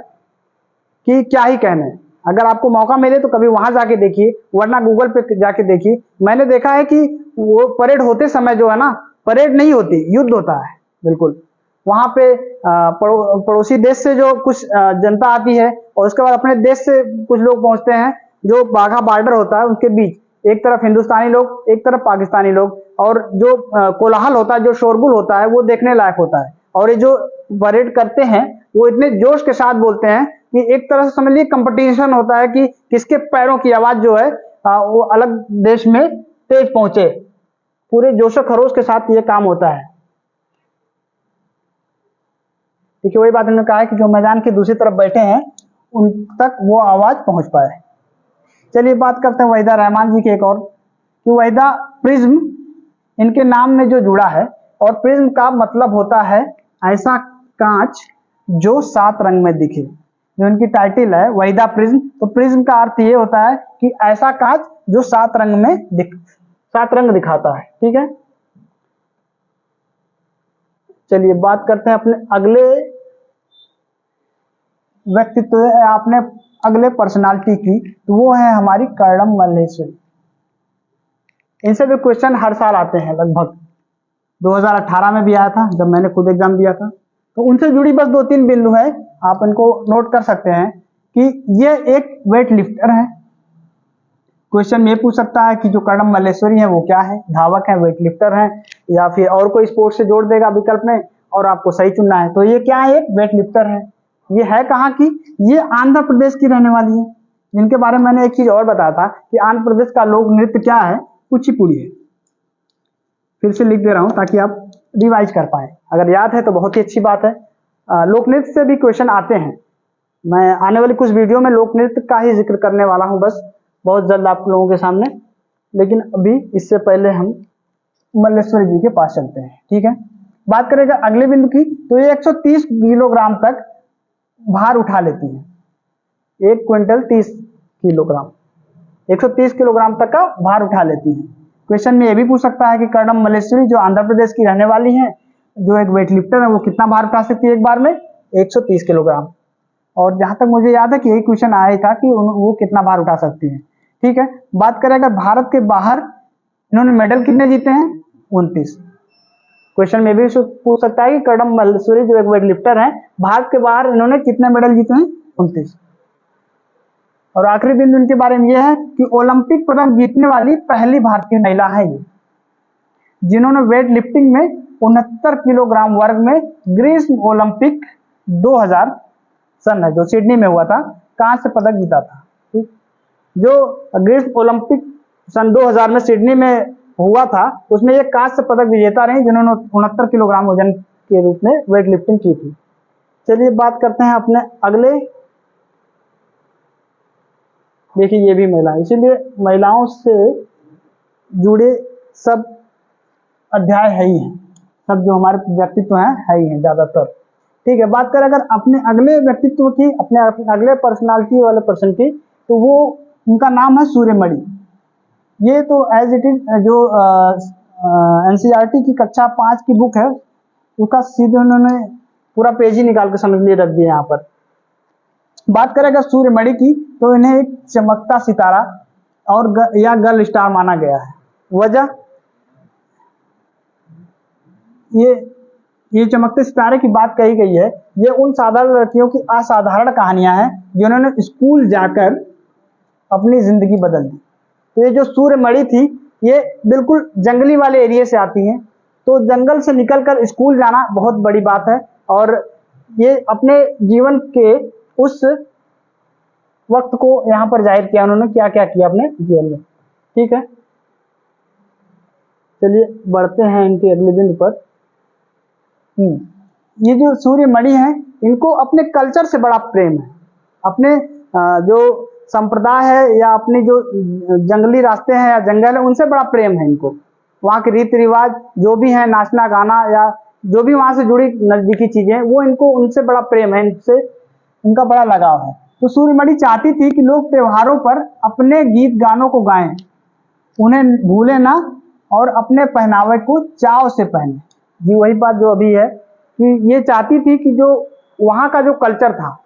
कि क्या ही कहने। अगर आपको मौका मिले तो कभी वहां जाके देखिए, वरना गूगल पे जाके देखिए। मैंने देखा है कि वो परेड होते समय जो है ना, परेड नहीं होती, युद्ध होता है। बिल्कुल वहां पे पड़ोसी देश से जो कुछ जनता आती है, और उसके बाद अपने देश से कुछ लोग पहुंचते हैं। जो बाघा बॉर्डर होता है उनके बीच एक तरफ हिंदुस्तानी लोग, एक तरफ पाकिस्तानी लोग, और जो कोलाहल होता है, जो शोरगुल होता है, वो देखने लायक होता है। और ये जो परेड करते हैं वो इतने जोश के साथ बोलते हैं कि एक तरह से समझ लीजिए कंपटीशन होता है कि किसके पैरों की आवाज जो है वो अलग देश में तेज पहुंचे। पूरे जोशो खरोश के साथ ये काम होता है। देखिए वही बात उन्होंने कहा है कि जो मैदान की दूसरी तरफ बैठे हैं उन तक वो आवाज पहुंच पाए। चलिए बात करते हैं वहीदा रहमान जी की एक और, कि वहीदा प्रिज्म इनके नाम में जो जुड़ा है, और प्रिज्म का मतलब होता है ऐसा कांच जो 7 रंग में दिखे। जो इनकी टाइटल है वहीदा प्रिज्म, तो प्रिज्म का अर्थ ये होता है कि ऐसा कांच जो 7 रंग में 7 रंग दिखाता है। ठीक है, चलिए बात करते हैं अपने अगले व्यक्तित्व, आपने अगले पर्सनालिटी की, तो वो है हमारी कर्णम मल्लेश्वरी। इनसे भी क्वेश्चन हर साल आते हैं, लगभग 2018 में भी आया था जब मैंने खुद एग्जाम दिया था। तो उनसे जुड़ी बस 2-3 बिंदु है, आप इनको नोट कर सकते हैं कि ये एक वेट लिफ्टर है। क्वेश्चन में पूछ सकता है कि जो कर्णम मल्लेश्वरी है वो क्या है, धावक है, वेट लिफ्टर है, या फिर और कोई स्पोर्ट्स से जोड़ देगा विकल्प में और आपको सही चुनना है। तो ये क्या है, एक वेट लिफ्टर है। ये है कहाँ की, ये आंध्र प्रदेश की रहने वाली है। जिनके बारे में मैंने एक चीज और बताया था कि आंध्र प्रदेश का लोक नृत्य क्या है, कुचिपुड़ी है। फिर से लिख दे रहा हूं ताकि आप रिवाइज कर पाए, अगर याद है तो बहुत ही अच्छी बात है। लोक नृत्य से भी क्वेश्चन आते हैं। मैं आने वाली कुछ वीडियो में लोक नृत्य का ही जिक्र करने वाला हूं, बस बहुत जल्द आप लोगों के सामने। लेकिन अभी इससे पहले हम मल्लेश्वरी जी के पास चलते हैं। ठीक है, बात करेगा अगले बिंदु की, तो ये 130 किलोग्राम तक भार उठा लेती है। 1 क्विंटल 30 किलोग्राम, 130 किलोग्राम तक का भार उठा लेती है। क्वेश्चन में ये भी पूछ सकता है कि कर्णम मल्लेश्वरी जो आंध्र प्रदेश की रहने वाली है, जो एक वेट लिफ्टर है, वो कितना भार उठा सकती है एक बार में, 130 किलोग्राम। और जहां तक मुझे याद है कि यही क्वेश्चन आया था कि वो कितना भार उठा सकती है। ठीक है, बात करें अगर भारत के बाहर इन्होंने मेडल कितने जीते हैं, 29। क्वेश्चन में भी पूछ सकता है कि कर्णम मल्लेश्वरी जो एक वेट लिफ्टर है, भारत के बाहर इन्होंने कितने मेडल जीते हैं, 29। और आखिरी बिंदु इनके बारे में यह है कि ओलंपिक पदक जीतने वाली पहली भारतीय महिला है ये, जिन्होंने वेट लिफ्टिंग में 69 किलोग्राम वर्ग में ग्रीष्म ओलंपिक 2000 सन है जो सिडनी में हुआ था, कांस्य पदक जीता था। ठीक, जो ग्रीष्म ओलंपिक सन 2000 में सिडनी में हुआ था, उसमें ये कांस्य पदक विजेता रही, जिन्होंने 69 किलोग्राम वजन के रूप में वेट लिफ्टिंग की थी। चलिए बात करते हैं अपने अगले, देखिए ये भी महिला, इसीलिए महिलाओं से जुड़े सब अध्याय है ही है, सब जो हमारे व्यक्तित्व हैं है ही है ज्यादातर। ठीक है, बात करें अगर अपने अगले व्यक्तित्व की, अपने अगले पर्सनालिटी वाले पर्सन की, तो वो उनका नाम है सूर्यमणि। ये तो एज इट इज जो एनसीईआरटी की कक्षा 5 की बुक है, उसका सीधे उन्होंने पूरा पेज ही निकाल के समझ लिए रख दिया यहाँ पर। बात करें अगर सूर्यमणि की, तो इन्हें एक चमकता सितारा और या गर्ल स्टार माना गया है। वजह, ये चमकते सितारे की बात कही गई है, ये उन साधारण लड़कियों की असाधारण कहानियां हैं जिन्होंने स्कूल जाकर अपनी जिंदगी बदल दी। तो ये जो सूर्यमणि थी, ये बिल्कुल जंगली वाले एरिया से आती हैं, तो जंगल से निकलकर स्कूल जाना बहुत बड़ी बात है। और ये अपने जीवन के उस वक्त को यहाँ पर जाहिर किया, उन्होंने क्या क्या किया अपने जीवन में। ठीक है, चलिए बढ़ते हैं इनके अगले बिंदु पर। ये जो सूर्यमणि है, इनको अपने कल्चर से बड़ा प्रेम है, अपने जो संप्रदाय है या अपने जो जंगली रास्ते हैं या जंगल है, उनसे बड़ा प्रेम है इनको। वहाँ के रीति रिवाज जो भी है, नाचना गाना या जो भी वहाँ से जुड़ी नजदीकी चीजें, वो इनको उनसे बड़ा प्रेम है, इनसे उनका बड़ा लगाव है। तो सूर्यमणि चाहती थी कि लोग त्योहारों पर अपने गीत गानों को गाएं, उन्हें भूले ना, और अपने पहनावे को चाव से पहने। जी वही बात जो अभी है कि ये चाहती थी कि जो वहाँ का जो कल्चर था,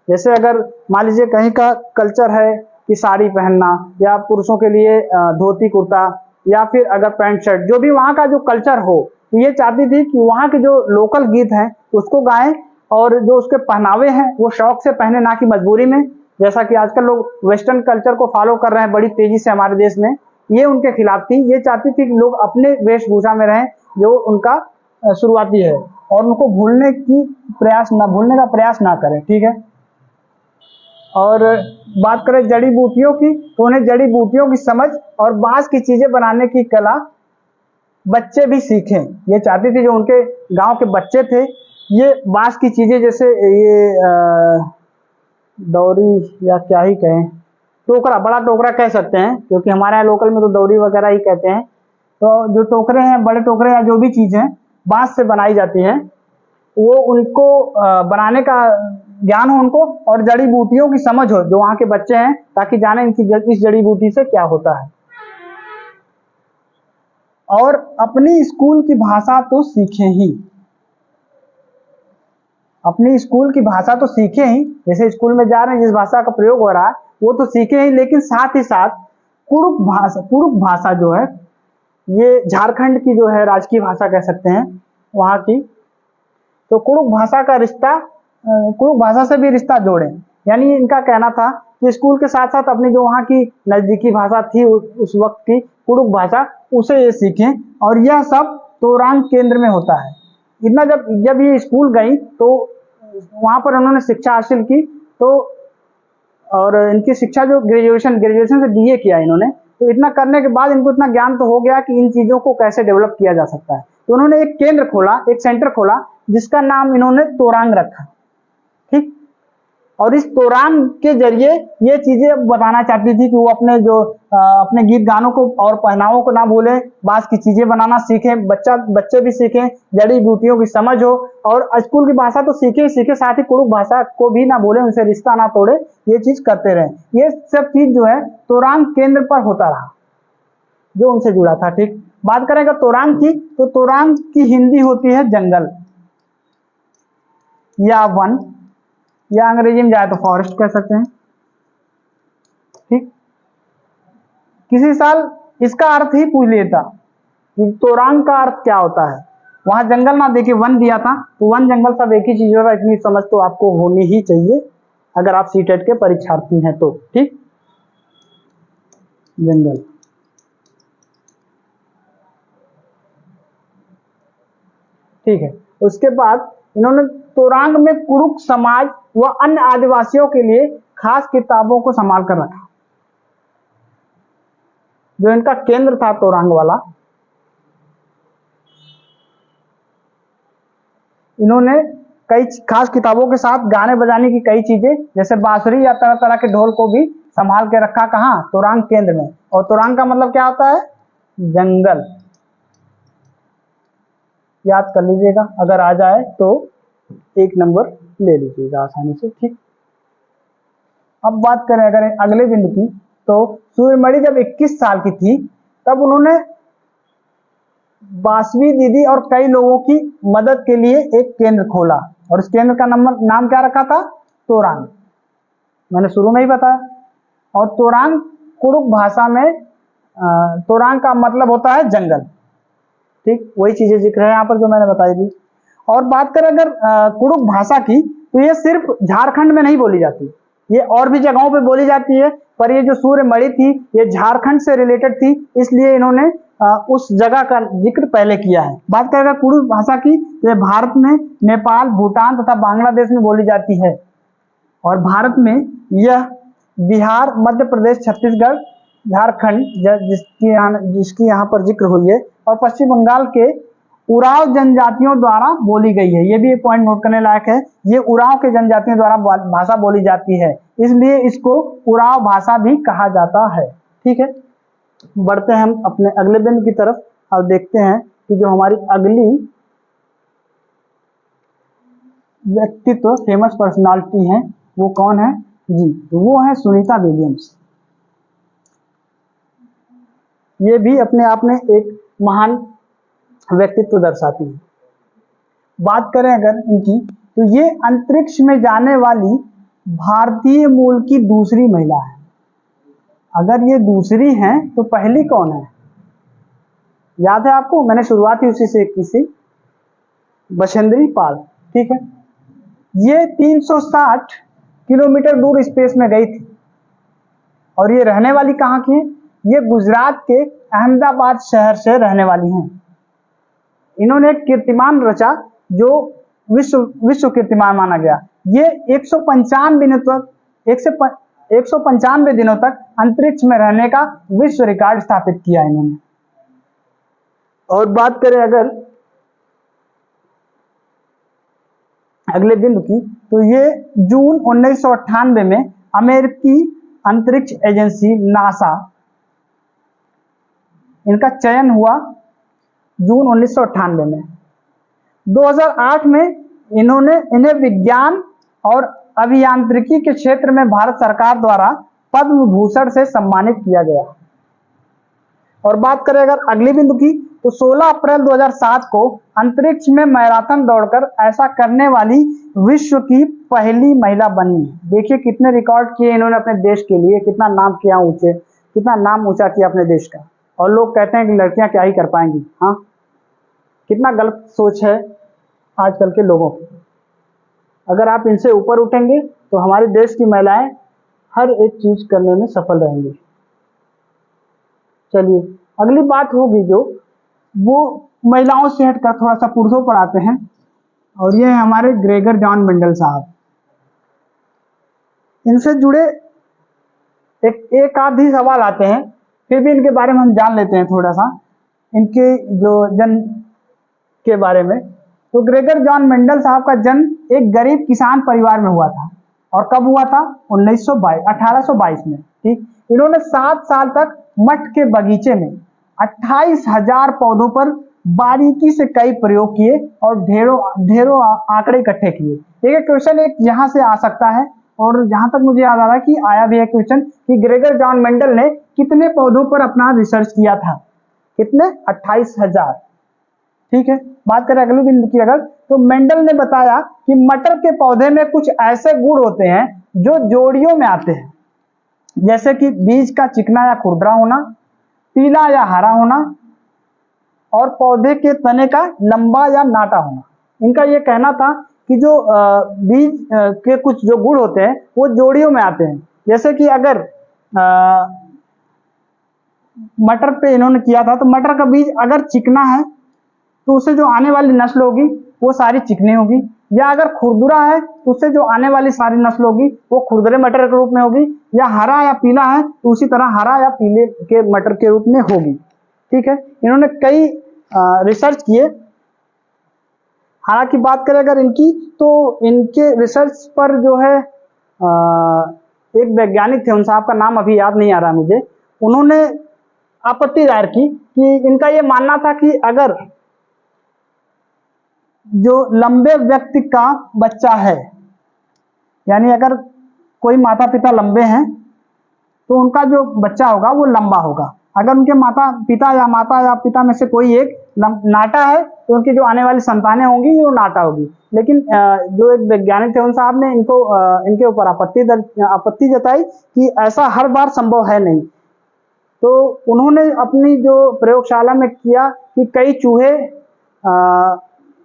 जैसे अगर मान लीजिए कहीं का कल्चर है कि साड़ी पहनना, या पुरुषों के लिए धोती कुर्ता, या फिर अगर पैंट शर्ट, जो भी वहाँ का जो कल्चर हो, तो ये चाहती थी कि वहाँ के जो लोकल गीत हैं उसको गाएं, और जो उसके पहनावे हैं वो शौक से पहने, ना कि मजबूरी में। जैसा कि आजकल लोग वेस्टर्न कल्चर को फॉलो कर रहे हैं बड़ी तेजी से हमारे देश में, ये उनके खिलाफ थी। ये चाहती थी कि लोग अपने वेशभूषा में रहें जो उनका शुरुआती है, और उनको भूलने का प्रयास ना करें। ठीक है, और बात करें जड़ी बूटियों की, तो उन्हें जड़ी बूटियों की समझ और बांस की चीजें बनाने की कला बच्चे भी सीखें। ये चाहती थी, जो उनके गांव के बच्चे थे, ये बांस की चीजें, जैसे ये दौरी या क्या ही कहें, टोकरा, बड़ा टोकरा कह सकते हैं, क्योंकि हमारे यहाँ लोकल में तो दौरी वगैरह ही कहते हैं। तो जो टोकरे हैं, बड़े टोकरे या जो भी चीज है बांस से बनाई जाती है, वो उनको बनाने का ज्ञान हो उनको, और जड़ी बूटियों की समझ हो जो वहाँ के बच्चे हैं, ताकि जाने इस जड़ी बूटी से क्या होता है। और अपनी स्कूल की भाषा तो सीखें ही, अपनी स्कूल की भाषा तो सीखें ही, जैसे स्कूल में जा रहे हैं जिस भाषा का प्रयोग हो रहा है वो तो सीखें ही, लेकिन साथ ही साथ कुड़ुक भाषा जो है, ये झारखंड की जो है राजकीय भाषा कह सकते हैं वहाँ की, तो कुड़ुक भाषा का रिश्ता, कुड़ुक भाषा से भी रिश्ता जोड़ें। यानी इनका कहना था कि स्कूल के साथ साथ अपनी जो वहाँ की नजदीकी भाषा थी उस वक्त की कुड़ुक भाषा, उसे ये सीखें, और यह सब तोरांग केंद्र में होता है। इतना जब ये स्कूल गई तो वहाँ पर उन्होंने शिक्षा हासिल की, तो और इनकी शिक्षा जो ग्रेजुएशन से बीए किया इन्होंने, तो इतना करने के बाद इनको इतना ज्ञान तो हो गया कि इन चीज़ों को कैसे डेवलप किया जा सकता है। तो उन्होंने एक केंद्र खोला, एक सेंटर खोला, जिसका नाम इन्होंने तोरांग रखा। ठीक, और इस तोरांग के जरिए ये चीजें बताना चाहती थी कि वो अपने गीत गानों को और पहनावों को ना भूलें, बांस की चीजें बनाना सीखें, बच्चे भी सीखें, जड़ी बूटियों की समझ हो, और स्कूल की भाषा तो सीखे ही सीखे, साथ ही कुड़ुक भाषा को भी ना भूलें, उनसे रिश्ता ना तोड़े, ये चीज करते रहे। ये सब चीज जो है तोरांग केंद्र पर होता रहा, जो उनसे जुड़ा था। ठीक, बात करें अगर तोरांग की, तो तोरांग की हिंदी होती है जंगल या वन, या अंग्रेजी में जाए तो फॉरेस्ट कह सकते हैं। ठीक, किसी साल इसका अर्थ ही पूछ लिया था कि तोरांग का अर्थ क्या होता है। वहां जंगल ना देखिए वन दिया था, तो वन जंगल सब एक ही चीज होगा, इतनी समझ तो आपको होनी ही चाहिए अगर आप सीटेट के परीक्षार्थी हैं तो। ठीक, जंगल। ठीक है, उसके बाद इन्होंने तोरांग में कुड़ुक समाज व अन्य आदिवासियों के लिए खास किताबों को संभाल कर रखा। जो इनका केंद्र था तोरांग वाला, इन्होंने कई खास किताबों के साथ गाने बजाने की कई चीजें, जैसे बांसुरी या तरह तरह के ढोल को भी संभाल के रखा। कहाँ? तोरांग केंद्र में। और तोरांग का मतलब क्या होता है? जंगल। याद कर लीजिएगा, अगर आ जाए तो 1 नंबर ले लीजिएगा आसानी से। ठीक, अब बात करें अगर अगले बिंदु की, तो सूर्यमणि जब 21 साल की थी तब उन्होंने बासवी दीदी और कई लोगों की मदद के लिए एक केंद्र खोला, और इस केंद्र का नाम क्या रखा था? तोरांग। मैंने शुरू में ही बताया। और तोरांग कुड़ुक भाषा में तोरांग का मतलब होता है जंगल। ठीक, वही चीजें जिक्र है यहाँ पर जो मैंने बताई थी। और बात करें अगर कुड़ुक भाषा की, तो ये सिर्फ झारखंड में नहीं बोली जाती, ये और भी जगहों पे बोली जाती है, पर ये जो सूर्यमणि थी ये झारखंड से रिलेटेड थी, इसलिए इन्होंने उस जगह का जिक्र पहले किया है। बात करें अगर कुड़ुक भाषा की, तो ये भारत में नेपाल, भूटान तथा बांग्लादेश में बोली जाती है, और भारत में यह बिहार, मध्य प्रदेश, छत्तीसगढ़, झारखंड जिसकी यहाँ पर जिक्र हुई है, और पश्चिम बंगाल के उरांव जनजातियों द्वारा बोली गई है। ये भी एक पॉइंट नोट करने लायक है, ये उरांव के जनजातियों द्वारा भाषा बोली जाती है, इसलिए इसको उरांव भाषा भी कहा जाता है। ठीक है, बढ़ते हैं हम अपने अगले बिंदु की तरफ और देखते हैं कि जो हमारी अगली व्यक्तित्व फेमस पर्सनालिटी है वो कौन है जी? वो है सुनीता विलियम्स। ये भी अपने आप में एक महान व्यक्तित्व दर्शाती है। बात करें अगर इनकी, तो ये अंतरिक्ष में जाने वाली भारतीय मूल की दूसरी महिला है। अगर ये दूसरी हैं तो पहली कौन है? याद है आपको? मैंने शुरुआत ही उसी से की थी, बछेंद्री पाल। ठीक है, ये 360 किलोमीटर दूर स्पेस में गई थी, और ये रहने वाली कहाँ की है? ये गुजरात के अहमदाबाद शहर से रहने वाली हैं। इन्होंने एक कीर्तिमान रचा जो विश्व कीर्तिमान माना गया। ये 195 195 दिनों तक अंतरिक्ष में रहने का विश्व रिकॉर्ड स्थापित किया इन्होंने। और बात करें अगर अगले बिंदु की, तो ये जून 1998 में अमेरिकी अंतरिक्ष एजेंसी नासा, इनका चयन हुआ जून 1998 में। 2008 में इन्हें विज्ञान और अभियांत्रिकी के क्षेत्र में भारत सरकार द्वारा पद्म भूषण से सम्मानित किया गया। और बात करें अगर अगली बिंदु की, तो 16 अप्रैल 2007 को अंतरिक्ष में मैराथन दौड़कर ऐसा करने वाली विश्व की पहली महिला बनी। देखिए कितने रिकॉर्ड किए इन्होंने अपने देश के लिए, कितना नाम किया ऊंचे, कितना नाम ऊंचा किया अपने देश का। और लोग कहते हैं कि लड़कियां क्या ही कर पाएंगी। हाँ, कितना गलत सोच है आजकल के लोगों की। अगर आप इनसे ऊपर उठेंगे तो हमारे देश की महिलाएं हर एक चीज करने में सफल रहेंगी। चलिए अगली बात होगी जो वो महिलाओं से हटकर थोड़ा सा पुरुषों पर आते हैं, और ये है हमारे ग्रेगर जॉन मेंडल साहब। इनसे जुड़े एक आध ही सवाल आते हैं, फिर भी इनके बारे में हम जान लेते हैं थोड़ा सा, इनके जो जन्म के बारे में। तो ग्रेगर जॉन मेंडल साहब का जन्म एक गरीब किसान परिवार में हुआ था। और कब हुआ था? 1822 में। ठीक, इन्होंने 7 साल तक मठ के बगीचे में 28,000 पौधों पर बारीकी से कई प्रयोग किए और ढेरों आंकड़े इकट्ठे किए। देखिए क्वेश्चन एक यहाँ से आ सकता है, और जहां तक मुझे याद आ रहा है कि आया भी है क्वेश्चन कि ग्रेगर जॉन मेंडल ने कितने पौधों पर अपना रिसर्च किया था? कितने? 28,000। ठीक है, बात करें अगले बिंदु की अगर, तो मेंडल ने बताया कि मटर के पौधे में कुछ ऐसे गुण होते हैं जो जोड़ियों में आते हैं, जैसे कि बीज का चिकना या खुरदरा होना, पीला या हरा होना, और पौधे के तने का लंबा या नाटा होना। इनका यह कहना था कि जो बीज के कुछ जो गुण होते हैं वो जोड़ियों में आते हैं। जैसे कि अगर मटर पे इन्होंने किया था, तो मटर का बीज अगर चिकना है तो उससे जो आने वाली नस्ल होगी वो सारी चिकनी होगी, या अगर खुरदुरा है तो उससे जो आने वाली सारी नस्ल होगी वो खुरदरे मटर के रूप में होगी, या हरा या पीला है तो उसी तरह हरा या पीले के मटर के रूप में होगी। ठीक है, इन्होंने कई रिसर्च किए। हालांकि बात करें अगर इनकी, तो इनके रिसर्च पर जो है एक वैज्ञानिक थे, उन साहब का नाम अभी याद नहीं आ रहा मुझे, उन्होंने आपत्ति दायर की कि इनका ये मानना था कि अगर जो लंबे व्यक्ति का बच्चा है, यानी अगर कोई माता पिता लंबे हैं तो उनका जो बच्चा होगा वो लंबा होगा। अगर उनके माता या पिता में से कोई एक नाटा है तो उनकी जो आने वाली संतानें होंगी वो नाटा होगी। लेकिन जो एक वैज्ञानिक थे उन साहब ने इनके ऊपर आपत्ति जताई कि ऐसा हर बार संभव है नहीं। तो उन्होंने अपनी जो प्रयोगशाला में किया कि कई चूहे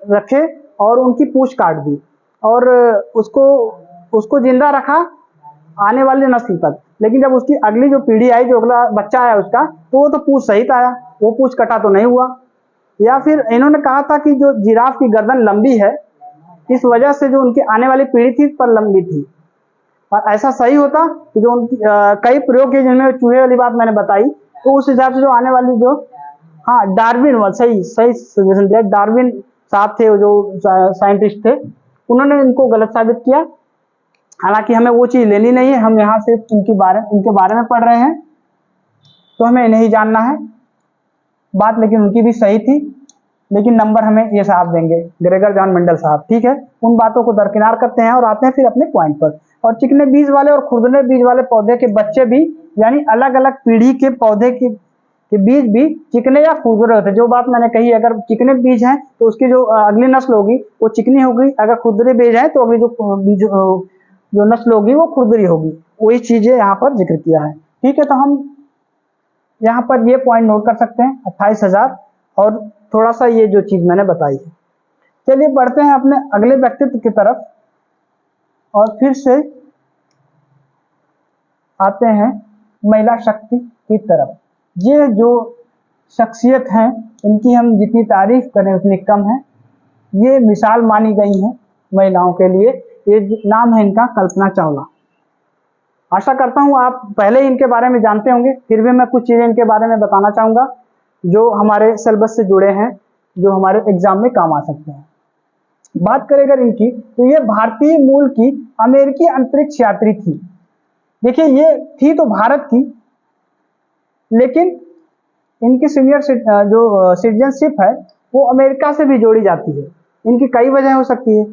रखे और उनकी पूंछ काट दी और उसको जिंदा रखा आने वाली नस्ल तक। लेकिन जब उसकी अगली जो पीढ़ी आई, जो अगला बच्चा आया उसका, तो वो तो पूंछ सहित आया, वो पूंछ कटा तो नहीं हुआ। या फिर इन्होंने कहा था कि जो जिराफ की गर्दन लंबी है, इस वजह से जो उनकी आने वाली पीढ़ी थी पर लंबी थी। और ऐसा सही होता कि जो उनकी कई प्रयोग किए जिनमें चूहे वाली बात मैंने बताई, तो उस हिसाब से जो आने वाली जो डार्विन, सही सजेशन दिया, डार्विन साहब थे जो साइंटिस्ट थे, उन्होंने इनको गलत साबित किया। हालांकि हमें वो चीज लेनी नहीं है, हम यहाँ सिर्फ इनके बारे में पढ़ रहे हैं, तो हमें नहीं जानना है बात। लेकिन उनकी भी सही थी, लेकिन नंबर हमें ये साहब देंगे, ग्रेगर जॉन मेंडल साहब। ठीक है, उन बातों को दरकिनार करते हैं और आते हैं फिर अपने पॉइंट पर। और चिकने बीज वाले और खुरदरे बीज वाले पौधे के बच्चे भी, यानी अलग अलग पीढ़ी के पौधे के बीज भी चिकने या खुरदरे होते हैं। जो बात मैंने कही, अगर चिकने बीज हैं तो उसकी जो अगली नस्ल होगी वो चिकनी होगी, अगर खुरदरे बीज हैं तो अगली जो नस्ल होगी वो खुरदरी होगी। वही चीजें यहाँ पर जिक्र किया है। ठीक है, तो हम यहाँ पर ये पॉइंट नोट कर सकते हैं 28,000 और थोड़ा सा ये जो चीज मैंने बताई है। चलिए बढ़ते हैं अपने अगले व्यक्तित्व की तरफ और फिर से आते हैं महिला शक्ति की तरफ। ये जो शख्सियत हैं, इनकी हम जितनी तारीफ करें उतनी कम है। ये मिसाल मानी गई हैं महिलाओं के लिए। ये नाम है इनका कल्पना चावला। आशा करता हूँ आप पहले ही इनके बारे में जानते होंगे, फिर भी मैं कुछ चीज़ें इनके बारे में बताना चाहूँगा जो हमारे सिलेबस से जुड़े हैं, जो हमारे एग्जाम में काम आ सकते हैं। बात करें अगर इनकी, तो ये भारतीय मूल की अमेरिकी अंतरिक्ष यात्री थी। देखिए ये थी तो भारत की, लेकिन इनकी सीनियर जो सिटीजनशिप है वो अमेरिका से भी जोड़ी जाती है। इनकी कई वजह हो सकती है,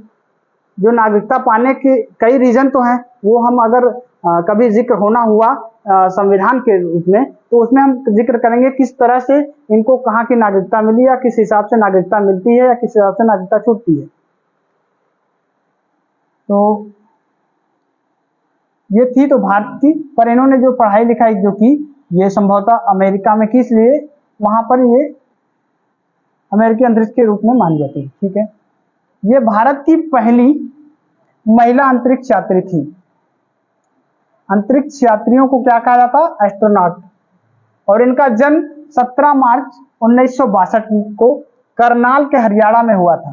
जो नागरिकता पाने के कई रीजन तो हैं, वो हम अगर कभी जिक्र होना हुआ संविधान के रूप में, तो उसमें हम जिक्र करेंगे किस तरह से इनको कहाँ की नागरिकता मिली, या किस हिसाब से नागरिकता मिलती है, या किस हिसाब से नागरिकता छूटती है। तो ये थी तो भारत की, पर इन्होंने जो पढ़ाई लिखाई जो की, ये संभवतः अमेरिका में की, इसलिए वहां पर ये अमेरिकी अंतरिक्ष के रूप में मानी जाती है। ठीक है, ये भारत की पहली महिला अंतरिक्ष यात्री थी। अंतरिक्ष यात्रियों को क्या कहा जाता है? एस्ट्रोनॉट। और इनका जन्म 17 मार्च 1962 को करनाल के हरियाणा में हुआ था।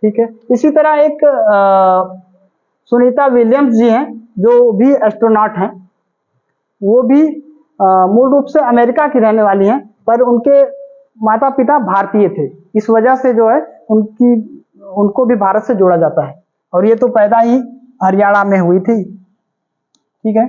ठीक है, इसी तरह एक सुनीता विलियम्स जी हैं, जो भी एस्ट्रोनॉट हैं, वो भी मूल रूप से अमेरिका की रहने वाली हैं, पर उनके माता पिता भारतीय थे, इस वजह से जो है उनको भी भारत से जोड़ा जाता है। और ये तो पैदा ही हरियाणा में हुई थी। ठीक है,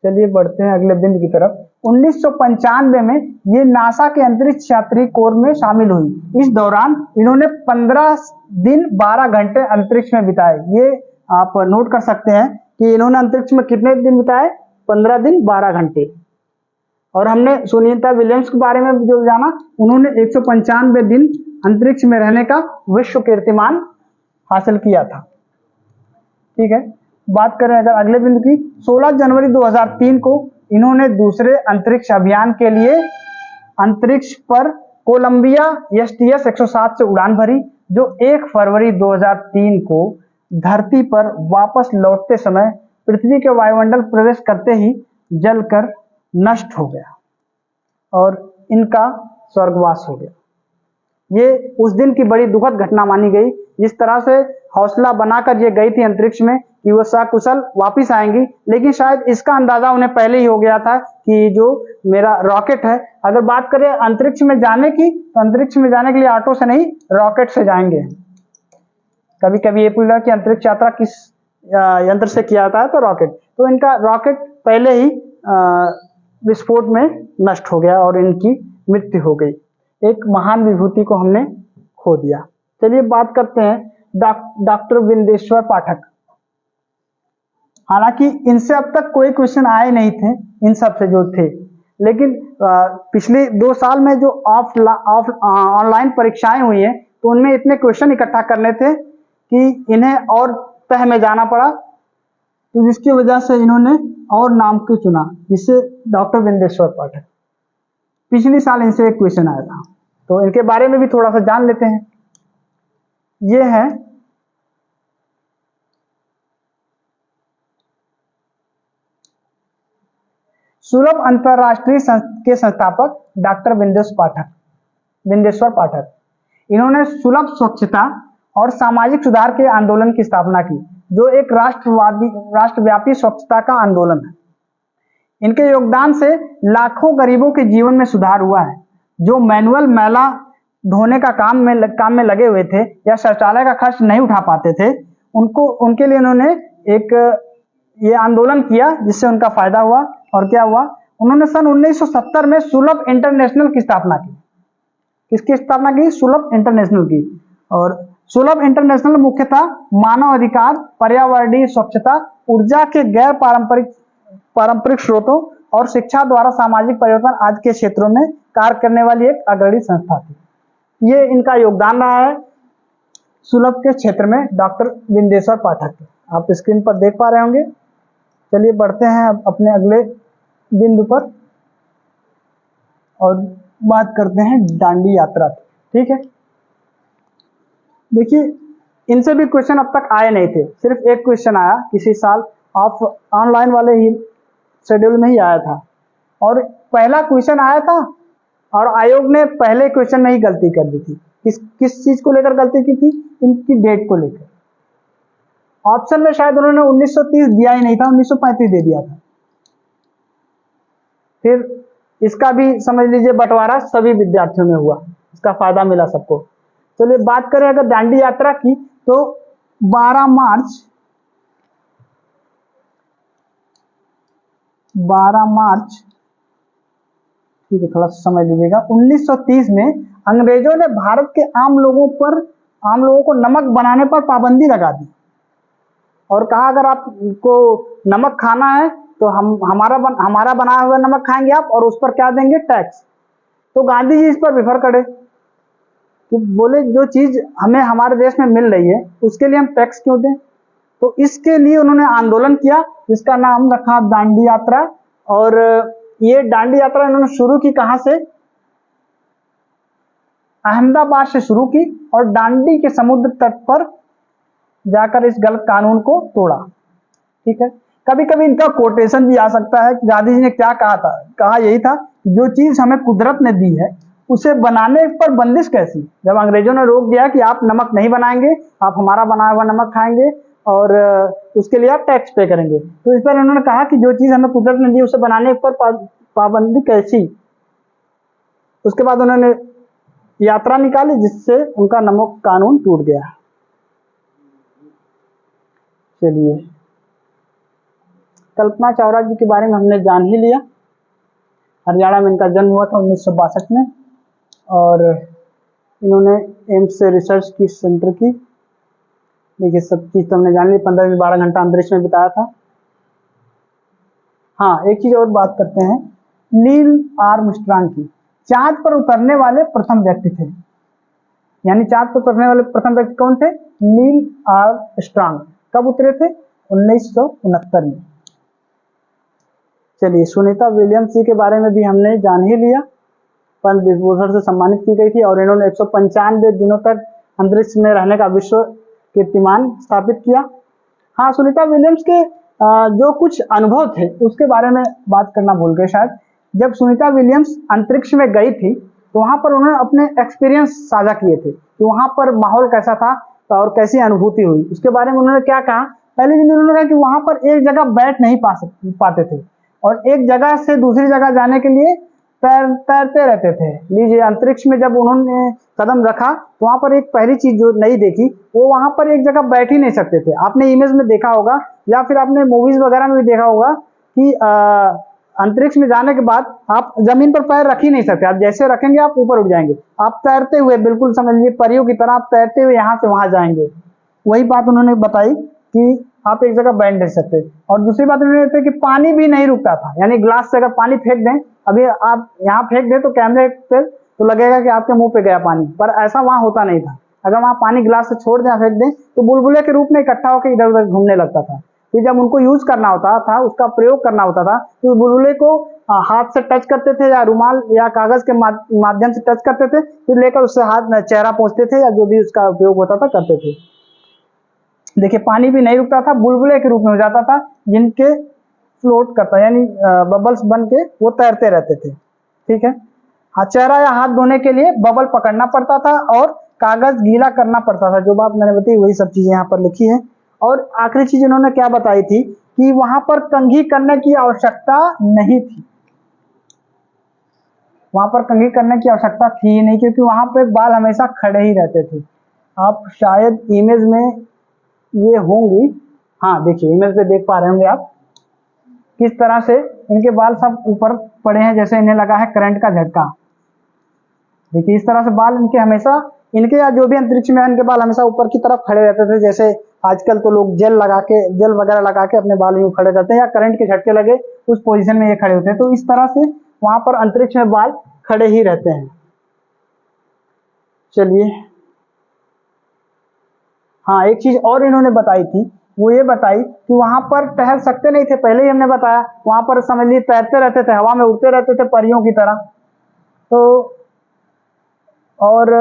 चलिए बढ़ते हैं अगले बिंदु की तरफ। 1995 में ये नासा के अंतरिक्ष यात्री कोर में शामिल हुई। इस दौरान इन्होंने 15 दिन 12 घंटे अंतरिक्ष में बिताए। ये आप नोट कर सकते हैं कि इन्होंने अंतरिक्ष में कितने दिन बिताए? 15 दिन 12 घंटे। और हमने सुनीता विलियम्स के बारे में जो जाना, उन्होंने 195 दिन अंतरिक्ष में रहने का विश्व कीर्तिमान हासिल किया था। ठीक है, बात करें अगर अगले बिंदु की, 16 जनवरी 2003 को इन्होंने दूसरे अंतरिक्ष अभियान के लिए अंतरिक्ष पर कोलंबिया STS 107 से उड़ान भरी, जो 1 फरवरी 2003 को धरती पर वापस लौटते समय पृथ्वी के वायुमंडल प्रवेश करते ही जलकर नष्ट हो गया और इनका स्वर्गवास हो गया। ये उस दिन की बड़ी दुखद घटना मानी गई। जिस तरह से हौसला बनाकर ये गई थी अंतरिक्ष में कि वो सकुशल वापिस आएंगी, लेकिन शायद इसका अंदाजा उन्हें पहले ही हो गया था कि जो मेरा रॉकेट है, अगर बात करें अंतरिक्ष में जाने की, तो अंतरिक्ष में जाने के लिए ऑटो से नहीं, रॉकेट से जाएंगे। कभी कभी ये पूछा कि अंतरिक्ष यात्रा किस यंत्र से किया जाता है, तो रॉकेट। तो इनका रॉकेट पहले ही विस्फोट में नष्ट हो गया और इनकी मृत्यु हो गई। एक महान विभूति को हमने खो दिया। चलिए बात करते हैं डॉक्टर बिंदेश्वर पाठक। हालांकि इनसे अब तक कोई क्वेश्चन आए नहीं थे, इन सब से जो थे, लेकिन पिछले 2 साल में जो ऑनलाइन परीक्षाएं हुई हैं, तो उनमें इतने क्वेश्चन इकट्ठा करने थे कि इन्हें और तह में जाना पड़ा, तो जिसकी वजह से इन्होंने और नाम को चुना, जिससे डॉक्टर बिंदेश्वर पाठक। पिछले साल इनसे एक क्वेश्चन आया था, तो इनके बारे में भी थोड़ा सा जान लेते हैं। ये है सुलभ अंतरराष्ट्रीय के संस्थापक डॉक्टर बिंदेश्वर पाठक। इन्होंने सुलभ स्वच्छता और सामाजिक सुधार के आंदोलन की स्थापना की, जो एक राष्ट्रव्यापी स्वच्छता का आंदोलन है। इनके योगदान से लाखों गरीबों के जीवन में सुधार हुआ है, जो मैनुअल मैला ढोने का काम में लगे हुए थे या शौचालय का खर्च नहीं उठा पाते थे, उनके लिए इन्होंने एक ये आंदोलन किया, जिससे उनका फायदा हुआ। और क्या हुआ, उन्होंने सन 1970 में सुलभ इंटरनेशनल की स्थापना की। किसकी स्थापना की? सुलभ इंटरनेशनल की। और सुलभ इंटरनेशनल मुख्यतः मानव अधिकार, पर्यावरणीय स्वच्छता, ऊर्जा के गैर पारंपरिक स्रोतों और शिक्षा द्वारा सामाजिक परिवर्तन आदि के क्षेत्रों में कार्य करने वाली एक अग्रणी संस्था थी। ये इनका योगदान रहा है सुलभ के क्षेत्र में, डॉक्टर बिंदेश्वर पाठक। आप स्क्रीन पर देख पा रहे होंगे। चलिए बढ़ते हैं अब अपने अगले बिंदु पर और बात करते हैं दांडी यात्रा की। ठीक है, देखिए इनसे भी क्वेश्चन अब तक आए नहीं थे, सिर्फ एक क्वेश्चन आया किसी साल ऑनलाइन वाले ही शेड्यूल में ही आया था, और पहला क्वेश्चन आया था और आयोग ने पहले क्वेश्चन में ही गलती कर दी थी। किस चीज को लेकर गलती की थी? इनकी डेट को लेकर। ऑप्शन में शायद उन्होंने 1930 दिया ही नहीं था, 1935 दे दिया था। फिर इसका भी समझ लीजिए बंटवारा सभी विद्यार्थियों में हुआ, इसका फायदा मिला सबको। चलिए बात करें अगर दांडी यात्रा की, तो 12 मार्च, ठीक है थोड़ा समझ लीजिएगा, 1930 में अंग्रेजों ने भारत के आम लोगों को नमक बनाने पर पाबंदी लगा दी और कहा अगर आपको नमक खाना है तो हमारा बनाया हुआ नमक खाएंगे आप, और उस पर क्या देंगे, टैक्स। तो गांधी जी इस पर विफर करे कि बोले जो चीज हमें हमारे देश में मिल रही है उसके लिए हम टैक्स क्यों दें। तो इसके लिए उन्होंने आंदोलन किया जिसका नाम रखा दांडी यात्रा। और ये दांडी यात्रा इन्होंने शुरू की कहां से, अहमदाबाद से शुरू की और दांडी के समुद्र तट पर जाकर इस गलत कानून को तोड़ा। ठीक है, कभी कभी इनका कोटेशन भी आ सकता है कि गांधी जी ने क्या कहा था, कहा यही था जो चीज हमें कुदरत ने दी है उसे बनाने पर बंदिश कैसी। जब अंग्रेजों ने रोक दिया कि आप नमक नहीं बनाएंगे, आप हमारा बनाया हुआ नमक खाएंगे और उसके लिए आप टैक्स पे करेंगे, तो इस पर उन्होंने कहा कि जो चीज हमें कुदरत ने दी उसे बनाने पर पाबंदी कैसी। उसके बाद उन्होंने यात्रा निकाली जिससे उनका नमक कानून टूट गया। चलिए कल्पना चावला जी के बारे में हमने जान ही लिया। हरियाणा में इनका जन्म हुआ था 1962 में और इन्होंने एम्स से रिसर्च की सेंटर की। देखिए सब चीज तो हमने जान ली, 15 से 12 घंटा अंतरिक्ष में बिताया था। हाँ एक चीज और बात करते हैं, नील आर्मस्ट्रांग की। चांद पर उतरने वाले प्रथम व्यक्ति थे, यानी चांद पर उतरने वाले प्रथम व्यक्ति कौन थे, नील आर्मस्ट्रांग। कब उतरे थे, 1969 में। चलिए सुनीता विलियम्स जी के बारे में भी हमने जान ही लिया, पद्म विभूषण से सम्मानित की गई थी और इन्होंने 195 दिनों तक अंतरिक्ष में रहने का विश्व कीर्तिमान स्थापित किया। हाँ सुनीता विलियम्स के जो कुछ अनुभव थे उसके बारे में बात करना भूल गए शायद। जब सुनीता विलियम्स अंतरिक्ष में गई थी तो वहां पर उन्होंने अपने एक्सपीरियंस साझा किए थे कि वहां पर माहौल कैसा था और कैसी अनुभूति हुई। उसके बारे में उन्होंने क्या कहा, पहले दिन उन्होंने कहा कि वहां पर एक जगह बैठ नहीं पाते थे और एक जगह से दूसरी जगह जाने के लिए तैरते रहते थे। लीजिए अंतरिक्ष में जब उन्होंने कदम रखा तो वहां पर एक पहली चीज जो नहीं देखी, वो वहां पर एक जगह बैठ ही नहीं सकते थे। आपने इमेज में देखा होगा या फिर आपने मूवीज वगैरह में भी देखा होगा कि अंतरिक्ष में जाने के बाद आप जमीन पर पैर रख ही नहीं सकते, आप जैसे रखेंगे आप ऊपर उठ जाएंगे। आप तैरते हुए बिल्कुल समझ लीजिए परियों की तरह आप तैरते हुए यहाँ से वहां जाएंगे। वही बात उन्होंने बताई कि आप एक जगह बैठ नहीं सकते। और दूसरी बात उन्होंने कि पानी भी नहीं रुकता था, यानी ग्लास से अगर पानी फेंक दें, अभी आप यहाँ फेंक दें तो कैमरे पे तो लगेगा कि आपके मुंह पे गया पानी, पर ऐसा वहां होता नहीं था। अगर वहां पानी ग्लास से छोड़ दें फेंक दें तो बुलबुले के रूप में इकट्ठा होकर इधर उधर घूमने लगता था। फिर जब उनको यूज करना होता था, उसका प्रयोग करना होता था, तो बुलबुले को हाथ से टच करते थे या रुमाल या कागज के माध्यम से टच करते थे, फिर लेकर उससे हाथ में चेहरा पोंछते थे या जो भी उसका उपयोग होता था करते थे। देखिए पानी भी नहीं रुकता था, बुलबुले के रूप में हो जाता था जिनके फ्लोट करता यानी बबल्स बन के वो तैरते रहते थे। ठीक है, चेहरा या हाथ धोने के लिए बबल पकड़ना पड़ता था और कागज गीला करना पड़ता था। जो बात मैंने बताई वही सब चीजें यहाँ पर लिखी है। और आखिरी चीज इन्होंने क्या बताई थी कि वहां पर कंघी करने की आवश्यकता नहीं थी, वहां पर कंघी करने की आवश्यकता थी ही नहीं, क्योंकि वहां पर बाल हमेशा खड़े ही रहते थे। आप शायद इमेज में ये होंगी, हाँ देखिए इमेज पे देख पा रहे होंगे आप किस तरह से इनके बाल सब ऊपर पड़े हैं, जैसे इन्हें लगा है करंट का झटका। देखिए इस तरह से बाल इनके हमेशा, इनके या जो भी अंतरिक्ष में इनके बाल हमेशा ऊपर की तरफ खड़े रहते थे। जैसे आजकल तो लोग जेल वगैरह लगा के अपने बाल यूं खड़े रहते हैं या करंट के झटके लगे उस पोजीशन में ये खड़े होते हैं। तो इस तरह से वहां पर अंतरिक्ष में बाल खड़े ही रहते हैं। चलिए हाँ एक चीज और इन्होंने बताई थी, वो ये बताई कि वहां पर टहल सकते नहीं थे, पहले ही हमने बताया। वहां पर समझ लीजिए तैरते रहते थे, हवा में उड़ते रहते थे परियों की तरह। तो और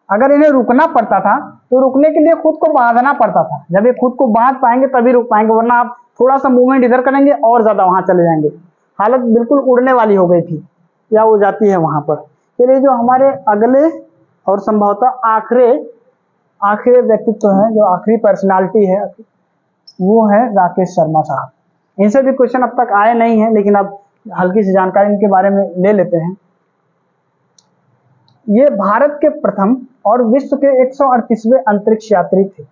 अगर इन्हें रुकना पड़ता था तो रुकने के लिए खुद को बांधना पड़ता था। जब ये खुद को बांध पाएंगे तभी रुक पाएंगे, वरना आप थोड़ा सा मूवमेंट इधर करेंगे और ज्यादा वहां चले जाएंगे। हालत बिल्कुल उड़ने वाली हो गई थी या हो जाती है वहां पर। चलिए जो हमारे अगले और संभवतः आखिरी आखिरी व्यक्तित्व हैं, जो आखिरी पर्सनालिटी है वो है राकेश शर्मा साहब। इनसे भी क्वेश्चन अब तक आए नहीं हैं, लेकिन अब हल्की सी जानकारी इनके बारे में ले लेते हैं। ये भारत के प्रथम और विश्व के 138वें अंतरिक्ष यात्री थे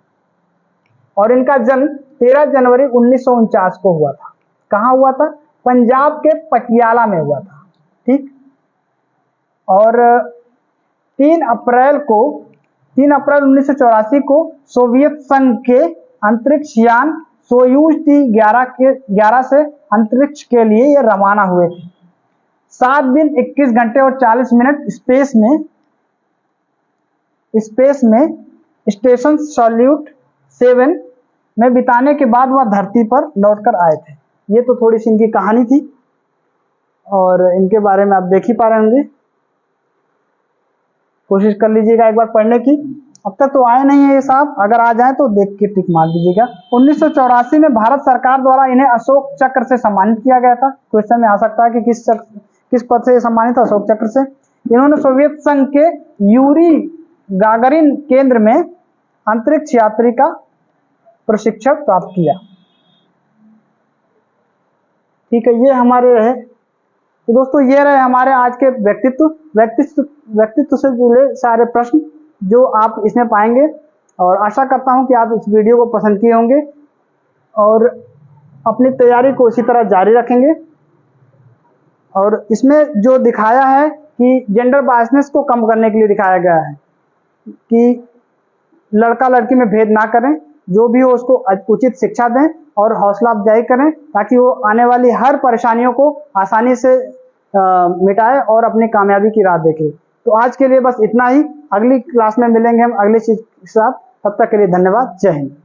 और इनका जन्म 13 जनवरी 1949 को हुआ था। कहाँ हुआ था? पंजाब के पटियाला में हुआ था। ठीक। और 3 अप्रैल 1984 को सोवियत संघ के अंतरिक्ष यान सोयूज T-11 से अंतरिक्ष के लिए ये रवाना हुए थे। 7 दिन 21 घंटे और 40 मिनट स्पेस में स्टेशन सॉल्यूट 7 में बिताने के बाद वह धरती पर लौटकर आए थे। ये तो थोड़ी सी इनकी कहानी थी और इनके बारे में आप देख ही पा रहे होंगे। कोशिश कर लीजिएगा एक बार पढ़ने की। अब तक तो आए नहीं है ये साहब, अगर आ जाए तो देख के टिक मार दीजिएगा। 1984 में भारत सरकार द्वारा इन्हें अशोक चक्र से सम्मानित किया गया था। क्वेश्चन में आ सकता है कि किस पद से सम्मानित? अशोक चक्र से। इन्होंने सोवियत संघ के यूरी गागरिन केंद्र में अंतरिक्ष यात्री का प्रशिक्षण प्राप्त किया। ठीक है, ये हमारे रहे। तो दोस्तों ये रहे हमारे आज के व्यक्तित्व से जुड़े सारे प्रश्न जो आप इसमें पाएंगे, और आशा करता हूं कि आप इस वीडियो को पसंद किए होंगे और अपनी तैयारी को इसी तरह जारी रखेंगे। और इसमें जो दिखाया है कि जेंडर बायसनेस को कम करने के लिए दिखाया गया है कि लड़का लड़की में भेद ना करें, जो भी हो उसको उचित शिक्षा दें और हौसला अफजाई करें ताकि वो आने वाली हर परेशानियों को आसानी से मिटाए और अपनी कामयाबी की राह देखे। तो आज के लिए बस इतना ही। अगली क्लास में मिलेंगे हम अगली चीज के साथ। तब तक के लिए धन्यवाद। जय हिंद।